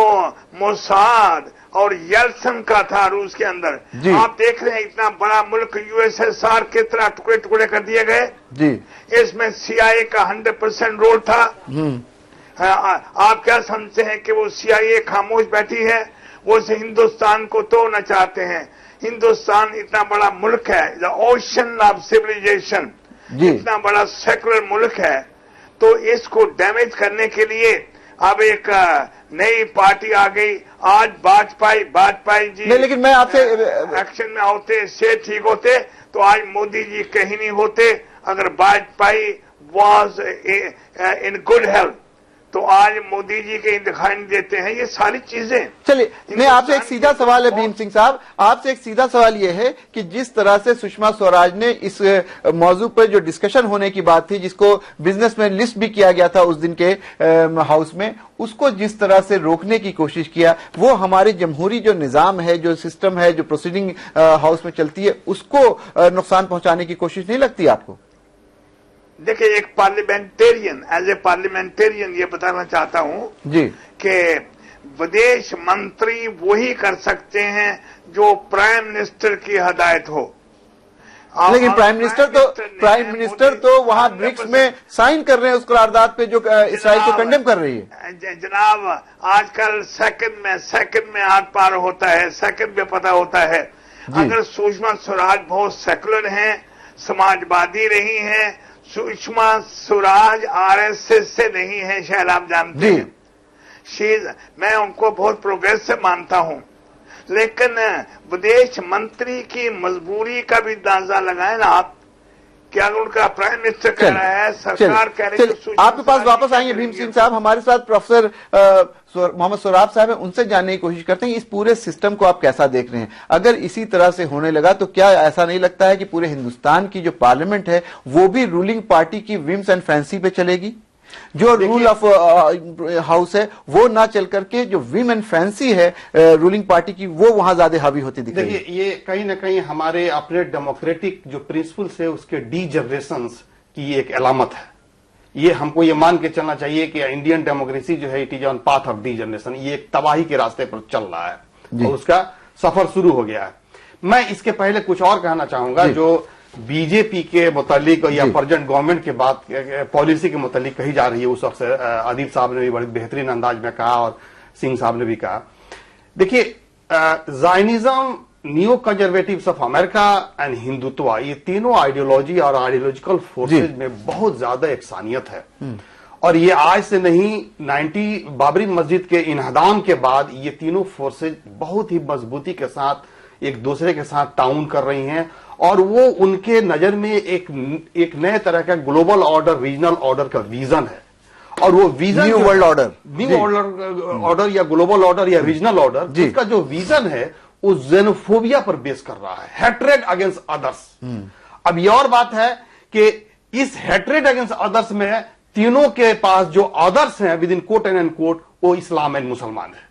मोसाद और येल्सन का था रूस के अंदर। आप देख रहे हैं इतना बड़ा मुल्क यूएसएसआर के तरह टुकड़े टुकड़े कर दिए गए जी, इसमें सीआईए का 100% रोल था। आप क्या समझते हैं कि वो सीआईए खामोश बैठी है? वो हिंदुस्तान को तोड़ना चाहते हैं। हिंदुस्तान इतना बड़ा मुल्क है, द ओशन ऑफ सिविलाइजेशन, इतना बड़ा सेकुलर मुल्क है, तो इसको डैमेज करने के लिए अब एक नई पार्टी आ गई। आज वाजपेयी जी नहीं, लेकिन मैं आपसे एक्शन में होते से ठीक होते तो आज मोदी जी कहीं नहीं होते। अगर Vajpayee was in good health तो आज मोदी जी कहीं दिखाई नहीं देते हैं। ये सारी चीजें, चलिए मैं आपसे एक सीधा सवाल है भीम सिंह साहब, आपसे एक सीधा सवाल ये है कि जिस तरह से सुषमा स्वराज ने इस मौजू पर जो डिस्कशन होने की बात थी, जिसको बिजनेसमैन लिस्ट भी किया गया था उस दिन के हाउस में, उसको जिस तरह से रोकने की कोशिश किया, वो हमारे जमहूरी जो निजाम है, जो सिस्टम है, जो प्रोसीडिंग हाउस में चलती है, उसको नुकसान पहुंचाने की कोशिश नहीं लगती आपको? देखिए, एक पार्लियामेंटेरियन, एज ए पार्लियामेंटेरियन ये बताना चाहता हूं जी कि विदेश मंत्री वही कर सकते हैं जो प्राइम मिनिस्टर की हदायत हो। लेकिन प्राइम मिनिस्टर तो वहां ब्रिक्स में साइन कर रहे हैं उस करारदाद पे जो इसराइल को कंडेम कर रही है। जनाब, आजकल सेकंड में हाथ पार होता है, सेकंड में पता होता है। अगर सुषमा स्वराज बहुत सेकुलर हैं, समाजवादी रही हैं, सुषमा स्वराज आरएसएस से नहीं है, शायद आप जानते हैं। मैं उनको बहुत प्रोग्रेसिव मानता हूं, लेकिन विदेश मंत्री की मजबूरी का भी अंदाजा लगाएं ना आप, क्या उनका प्राइम मिनिस्टर कह रहा है, सरकार कह रही है। आपके पास वापस आएंगे भीम सिंह साहब, हमारे साथ प्रोफेसर मोहम्मद सोराब साहब है, उनसे जानने की कोशिश करते हैं इस पूरे सिस्टम को आप कैसा देख रहे हैं। अगर इसी तरह से होने लगा तो क्या ऐसा नहीं लगता है कि पूरे हिंदुस्तान की जो पार्लियामेंट है वो भी रूलिंग पार्टी की विम्स एंड फैंसी पे चलेगी? जो रूल ऑफ हाउस है वो ना चल करके जो विम एंड फैंसी है रूलिंग पार्टी की, वो वहां ज्यादा हावी होती दिख रही है। देखिए, ये कहीं ना कहीं हमारे अपने डेमोक्रेटिक जो प्रिंसिपल्स है उसके डीजनरेशन की एक अलामत है। ये हमको ये मान के चलना चाहिए कि इंडियन डेमोक्रेसी जो है it is on path of degeneration, ये एक तबाही के रास्ते पर चल रहा है और उसका सफर शुरू हो गया है। मैं इसके पहले कुछ और कहना चाहूंगा जो बीजेपी के मुतालिक या प्रेजेंट गवर्नमेंट के बात पॉलिसी के मुतालिक कही जा रही है। उस वक्त आदिब साहब ने भी बड़ी बेहतरीन अंदाज में कहा और सिंह साहब ने भी कहा। देखिए, Zionism, new conservatives of America and Hindutva, ये तीनों आइडियोलॉजी और आइडियोलॉजिकल फोर्सेज में बहुत ज्यादा एकसानियत है। और ये आज से नहीं, 90 बाबरी मस्जिद के इन्हदाम के बाद ये तीनों फोर्सेज बहुत ही मजबूती के साथ एक दूसरे के साथ ताउन कर रही हैं और वो उनके नजर में एक नए तरह का ग्लोबल ऑर्डर, रीजनल ऑर्डर का विजन है। और वो vision new world order, new order या ग्लोबल ऑर्डर या रीजनल ऑर्डर, जिसका जो विजन है वो जेनोफोबिया पर बेस कर रहा है, हेट्रेड अगेंस्ट अदर्स। अब ये और बात है कि इस हेट्रेड अगेंस्ट अदर्स में तीनों के पास जो अदर्स हैं within quote and quote, वो इस्लाम एंड मुसलमान है।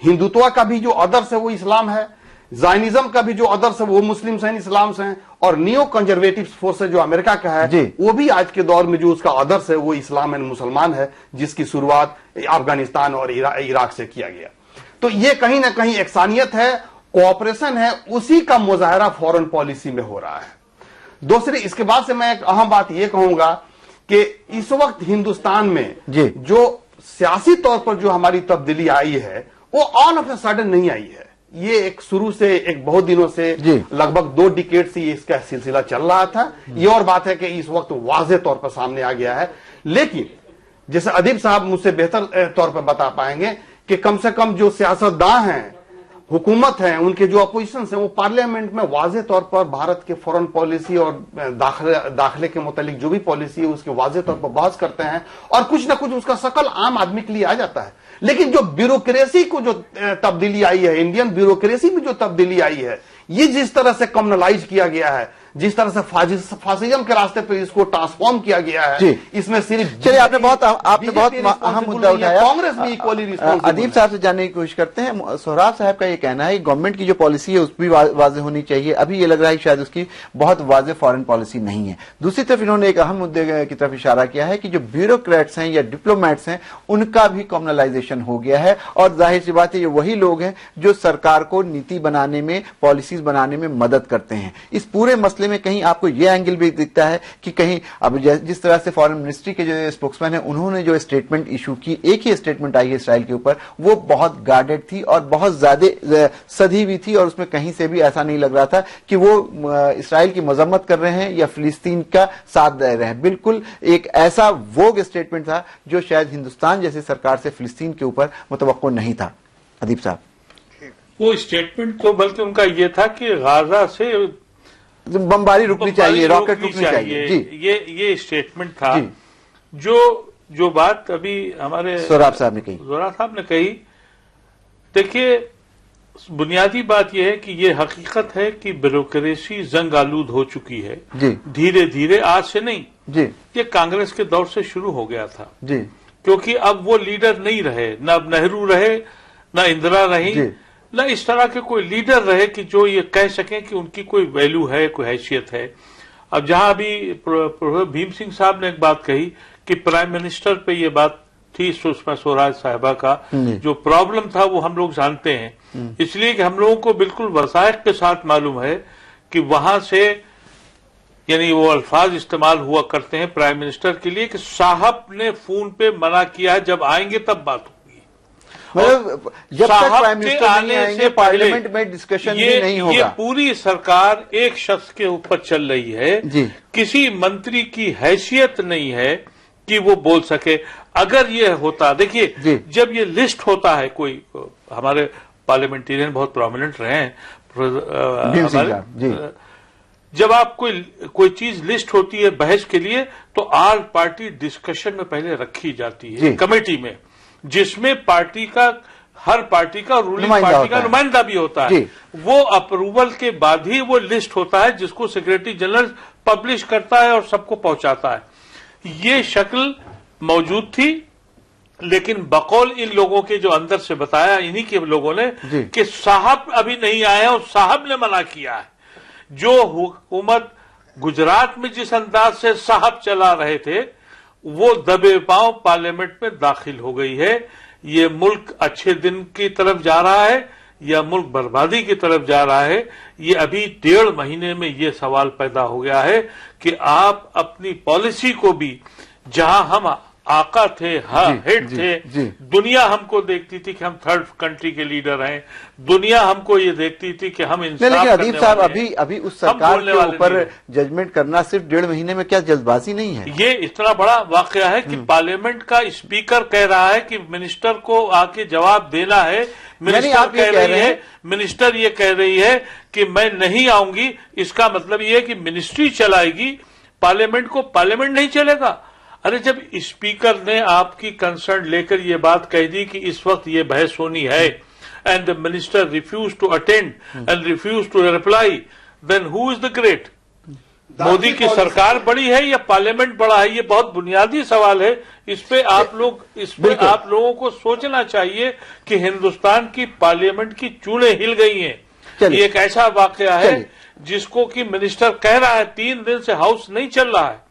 हिंदुत्व का भी जो अदर्स है वो इस्लाम है, जायनिज्म का भी जो अदर्स है वो मुस्लिम्स हैं, इस्लाम्स हैं, और नियो कंजर्वेटिव फोर्स जो अमेरिका का है वो भी आज के दौर में जो उसका आदर्श है वो इस्लाम एंड मुसलमान है, जिसकी शुरुआत अफगानिस्तान और इराक से किया गया। तो ये कहीं ना कहीं एकसानियत है, कोऑपरेशन है, उसी का मुजाहरा फॉरेन पॉलिसी में हो रहा है। दूसरी, इसके बाद से मैं एक अहम बात ये कहूंगा कि इस वक्त हिंदुस्तान में जो सियासी तौर पर जो हमारी तब्दीली आई है वो ऑल ऑफ ए सडन नहीं आई है। ये एक शुरू से एक बहुत दिनों से लगभग 2 डिकेड से इसका सिलसिला चल रहा था। ये और बात है कि इस वक्त वाज़ेह तौर पर सामने आ गया है। लेकिन जैसे अदीब साहब मुझसे बेहतर तौर पर बता पाएंगे कि कम से कम जो सियासतदान हैं हुकूमत है, उनके जो अपोजिशन है, वो पार्लियामेंट में वाज़ेह तौर पर भारत के फॉरेन पॉलिसी और दाखिले के मुतालिक जो भी पॉलिसी है उसके वाज़ेह तौर पर बहस करते हैं और कुछ ना कुछ उसका शकल आम आदमी के लिए आ जाता है। लेकिन जो ब्यूरोक्रेसी को जो तब्दीली आई है, इंडियन ब्यूरोक्रेसी में जो तब्दीली आई है, ये जिस तरह से कम्युनलाइज किया गया है, जिस तरह से फासिज्म के रास्ते पे इसको ट्रांसफॉर्म किया गया है, इसमें सिर्फ चलिए आपने बहुत अहम मुद्दा उठाया, कांग्रेस भी इक्वली रिस्पॉन्सिबल। अदीब साहब से जानने की कोशिश करते हैं। सोहराब साहब का ये कहना है गवर्नमेंट की जो पॉलिसी है उस भी वाज़ेह होनी चाहिए। अभी ये लग रहा है कि शायद उसकी बहुत वाज़ेह फॉरेन पॉलिसी नहीं है। दूसरी तरफ इन्होंने एक अहम मुद्दे की तरफ इशारा किया है कि जो ब्यूरोक्रेट्स हैं या डिप्लोमेट्स हैं उनका भी कम्युनलाइजेशन हो गया है, और जाहिर सी बात है ये वही लोग हैं जो सरकार को नीति बनाने में, पॉलिसीज बनाने में मदद करते हैं। इस पूरे मसले में कहीं आपको यह एंगल भी दिखता है कि कहीं अब जिस तरह से फॉरेन मिनिस्ट्री के जो स्पोक्समैन है उन्होंने जो स्टेटमेंट इशू की, एक ही स्टेटमेंट आई है इसराइल के ऊपर, वो बहुत गार्डेड थी और बहुत ज्यादा सधी भी थी, और उसमें कहीं से भी ऐसा नहीं लग रहा था कि वो इसराइल की मजम्मत कर रहे हैं या फिलिस्तीन का साथ दे रहे हैं। बिल्कुल एक ऐसा वोग स्टेटमेंट था जो शायद हिंदुस्तान जैसी सरकार से फिलिस्तीन के ऊपर मुतवक्को नहीं था। अदीब साहब, वो स्टेटमेंट तो बल्कि उनका ये था कि गाजा से बमबारी रुकनी चाहिए, रॉकेट रुकनी चाहिए। जी, ये स्टेटमेंट था। जो बात अभी हमारे सोहराब साहब ने कही, देखिए बुनियादी बात यह है कि ये हकीकत है कि ब्यूरोक्रेसी जंग आलूद हो चुकी है धीरे धीरे, आज से नहीं जी, ये कांग्रेस के दौर से शुरू हो गया था जी, क्योंकि अब वो लीडर नहीं रहे, न अब नेहरू रहे, न इंदिरा रही, न इस तरह के कोई लीडर रहे कि जो ये कह सकें कि उनकी कोई वैल्यू है, कोई हैसियत है। अब जहां अभी प्रोफेसर भीम सिंह साहब ने एक बात कही कि प्राइम मिनिस्टर पे ये बात थी, सुषमा स्वराज साहिबा का जो प्रॉब्लम था वो हम लोग जानते हैं, इसलिए कि हम लोगों को बिल्कुल वसाइक के साथ मालूम है कि वहां से यानी वो अल्फाज इस्तेमाल हुआ करते हैं प्राइम मिनिस्टर के लिए कि साहब ने फोन पे मना किया है, जब आएंगे तब बात होगी। मतलब जब तक प्राइम मिनिस्टर नहीं आएंगे पार्लियामेंट में डिस्कशन भी नहीं होगा। ये पूरी सरकार एक शख्स के ऊपर चल रही है, किसी मंत्री की हैसियत नहीं है कि वो बोल सके। अगर ये होता, देखिए जब ये लिस्ट होता है, कोई हमारे पार्लियामेंटेरियन बहुत प्रोमिनेंट रहे हैं, जब आप कोई चीज लिस्ट होती है बहस के लिए तो ऑल पार्टी डिस्कशन में पहले रखी जाती है कमेटी में, जिसमें हर पार्टी का रूलिंग पार्टी का नुमाइंदा भी होता है। वो अप्रूवल के बाद ही वो लिस्ट होता है जिसको सेक्रेटरी जनरल पब्लिश करता है और सबको पहुंचाता है। ये शक्ल मौजूद थी, लेकिन बकौल इन लोगों के जो अंदर से बताया इन्हीं के लोगों ने कि साहब अभी नहीं आए हैं और साहब ने मना किया है। जो हुकूमत गुजरात में जिस अंदाज से साहब चला रहे थे वो दबे पांव पार्लियामेंट में दाखिल हो गई है। ये मुल्क अच्छे दिन की तरफ जा रहा है या मुल्क बर्बादी की तरफ जा रहा है, ये अभी 1.5 महीने में ये सवाल पैदा हो गया है कि आप अपनी पॉलिसी को भी, जहां हम आका थे, हेड थे, दुनिया हमको देखती थी कि हम थर्ड कंट्री के लीडर हैं, दुनिया हमको ये देखती थी कि हम इंसाफ लेकिन अदीब साहब अभी उस सरकार के ऊपर जजमेंट करना सिर्फ 1.5 महीने में क्या जल्दबाजी नहीं है? ये इतना बड़ा वाकया है कि पार्लियामेंट का स्पीकर कह रहा है कि मिनिस्टर को आके जवाब देना है, मिनिस्टर ये कह रही है कि मैं नहीं आऊंगी। इसका मतलब ये है कि मिनिस्ट्री चलाएगी, पार्लियामेंट नहीं चलेगा। अरे जब स्पीकर ने आपकी कंसर्न लेकर ये बात कह दी कि इस वक्त ये बहस होनी है and the minister refuse to attend and refuse to reply, then who is the great? Modi की सरकार बड़ी है या पार्लियामेंट बड़ा है? ये बहुत बुनियादी सवाल है। इस पे आप लोगों को सोचना चाहिए कि हिंदुस्तान की पार्लियामेंट की चूड़ें हिल गई हैं। ये एक ऐसा वाकया है जिसको कि मिनिस्टर कह रहा है 3 दिन से हाउस नहीं चल रहा है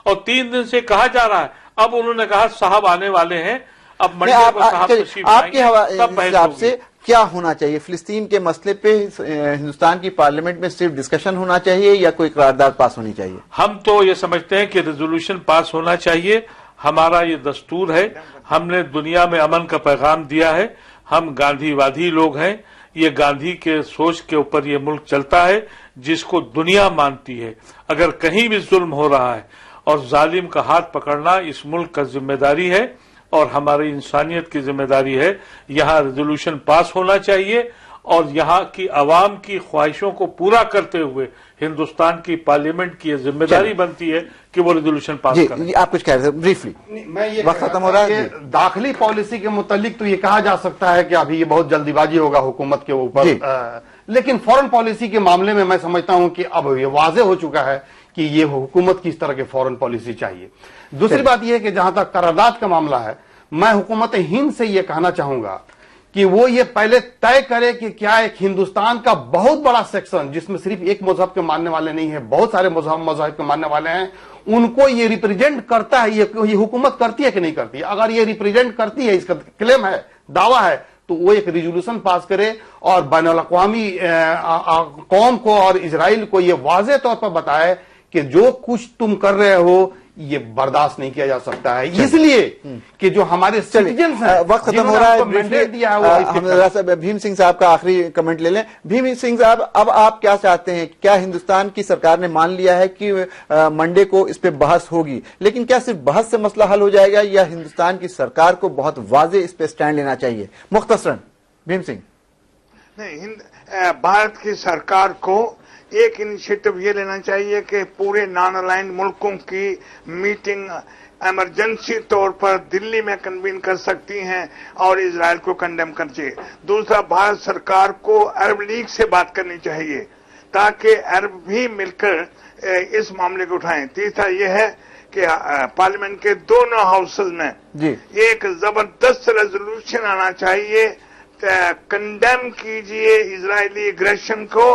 और 3 दिन से कहा जा रहा है। अब उन्होंने कहा साहब आने वाले हैं, अब मंडे को साहब तशरीफ आएंगे। आपके हिसाब से क्या होना चाहिए फिलिस्तीन के मसले पे? हिंदुस्तान की पार्लियामेंट में सिर्फ डिस्कशन होना चाहिए या कोई करारदाद पास होनी चाहिए? हम तो ये समझते हैं कि रेजोल्यूशन पास होना चाहिए। हमारा ये दस्तूर है, हमने दुनिया में अमन का पैगाम दिया है। हम गांधीवादी लोग हैं, ये गांधी के सोच के ऊपर ये मुल्क चलता है जिसको दुनिया मानती है। अगर कहीं भी जुल्म हो रहा है और जालिम का हाथ पकड़ना इस मुल्क का जिम्मेदारी है और हमारी इंसानियत की जिम्मेदारी है। यहां रेजोल्यूशन पास होना चाहिए اور یہاں کی عوام کی خواہشوں کو پورا کرتے ہوئے ہندوستان کی پارلیمنٹ کی یہ ذمہ داری بنتی ہے کہ وہ ریزولوشن پاس کریں. جی آپ کچھ کہہ رہے تھے بریفلی. میں یہ وقت ختم ہو رہا ہے. داخلی پالیسی کے متعلق تو یہ کہا جا سکتا ہے کہ ابھی یہ بہت جلدی بازی ہوگا حکومت کے اوپر, لیکن فورن پالیسی کے معاملے میں میں سمجھتا ہوں کہ اب یہ واضح ہو چکا ہے کہ یہ حکومت کی اس طرح کی فورن پالیسی چاہیے. دوسری بات یہ ہے کہ جہاں تک قرارداد کا معاملہ ہے, میں حکومت ہند سے یہ کہنا چاہوں گا کہ وہ یہ پہلے طے کرے کہ کیا ایک ہندوستان کا بہت بڑا سیکشن جس میں صرف ایک مذہب کے ماننے والے نہیں ہیں, بہت سارے مذاہب کے ماننے والے ہیں, ان کو یہ ریپریزنٹ کرتا ہے, یہ حکومت کرتی ہے کہ نہیں کرتی ہے. اگر یہ ریپریزنٹ کرتی ہے, اس کا کلیم ہے, دعویٰ ہے, تو وہ ایک ریزولوشن پاس کرے اور بین الاقوامی قوم کو اور اسرائیل کو یہ واضح طور پر بتائے کہ جو کچھ تم کر رہے ہو یہ برداشت نہیں کیا جا سکتا ہے, اس لیے کہ جو ہمارے سٹیزنز ہیں. وقت ختم ہو رہا ہے. بھیم سنگھ صاحب کا آخری کمنٹ لے لیں. بھیم سنگھ صاحب, اب آپ کیا چاہتے ہیں؟ کیا ہندوستان کی سرکار نے مان لیا ہے کہ منڈے کو اس پہ بحث ہوگی, لیکن کیا صرف بحث سے مسئلہ حل ہو جائے گا یا ہندوستان کی سرکار کو بہت واضح اس پہ سٹینڈ لینا چاہیے؟ مختصراً بھیم سنگھ. نہیں, بھارت کی سرکار کو ایک انیشیٹو یہ لینا چاہیے کہ پورے نان الائنڈ ملکوں کی میٹنگ ایمرجنسی طور پر دلی میں کنوین کر سکتی ہیں اور اسرائیل کو کنڈیم کر چاہیے. دوسرا, بھارت سرکار کو عرب لیگ سے بات کرنی چاہیے تاکہ عرب بھی مل کر اس معاملے کو اٹھائیں. تیسرا یہ ہے کہ پارلیمنٹ کے دونوں ہاؤسز میں ایک زبردست ریزولوشن آنا چاہیے, کنڈیم کیجئے اسرائیلی اگریشن کو,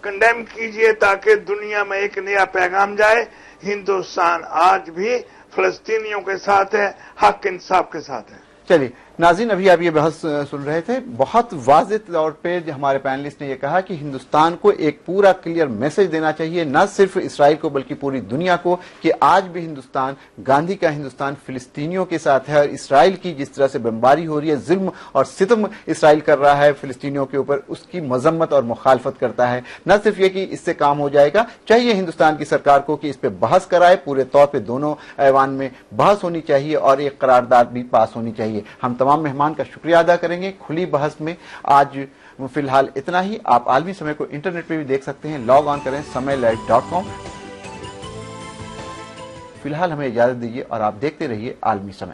کنڈیم کیجئے تاکہ دنیا میں ایک نیا پیغام جائے, ہندوستان آج بھی فلسطینیوں کے ساتھ ہے, حق انصاف کے ساتھ ہے. چلیے ناظرین, ابھی آپ یہ بحث سن رہے تھے. بہت واضح طور پہ ہمارے پینلسٹ نے یہ کہا کہ ہندوستان کو ایک پورا کلیئر میسج دینا چاہیے, نہ صرف اسرائیل کو بلکہ پوری دنیا کو, کہ آج بھی ہندوستان, گاندھی کا ہندوستان فلسطینیوں کے ساتھ ہے, اور اسرائیل کی جس طرح سے بمباری ہو رہی ہے, ظلم اور ستم اسرائیل کر رہا ہے فلسطینیوں کے اوپر, اس کی مذمت اور مخالفت کرتا ہے. نہ صرف یہ کہ اس سے کام ہو جائے گا, چاہیے ہندوستان کی سرکار کو کہ اس پہ بحث کرائے, پورے طور پہ دونوں ایوان میں بحث ہونی چاہیے اور ایک قرارداد بھی پاس ہونی چاہیے. ہم تمام مہمان کا شکریہ ادا کریں گے کھلی بحث میں. آج فی الحال اتنا ہی. آپ عالمی سمے کو انٹرنیٹ پہ بھی دیکھ سکتے ہیں, لاگ آن کریں samay.com. فی الحال ہمیں اجازت دیجیے اور آپ دیکھتے رہیے عالمی سمے.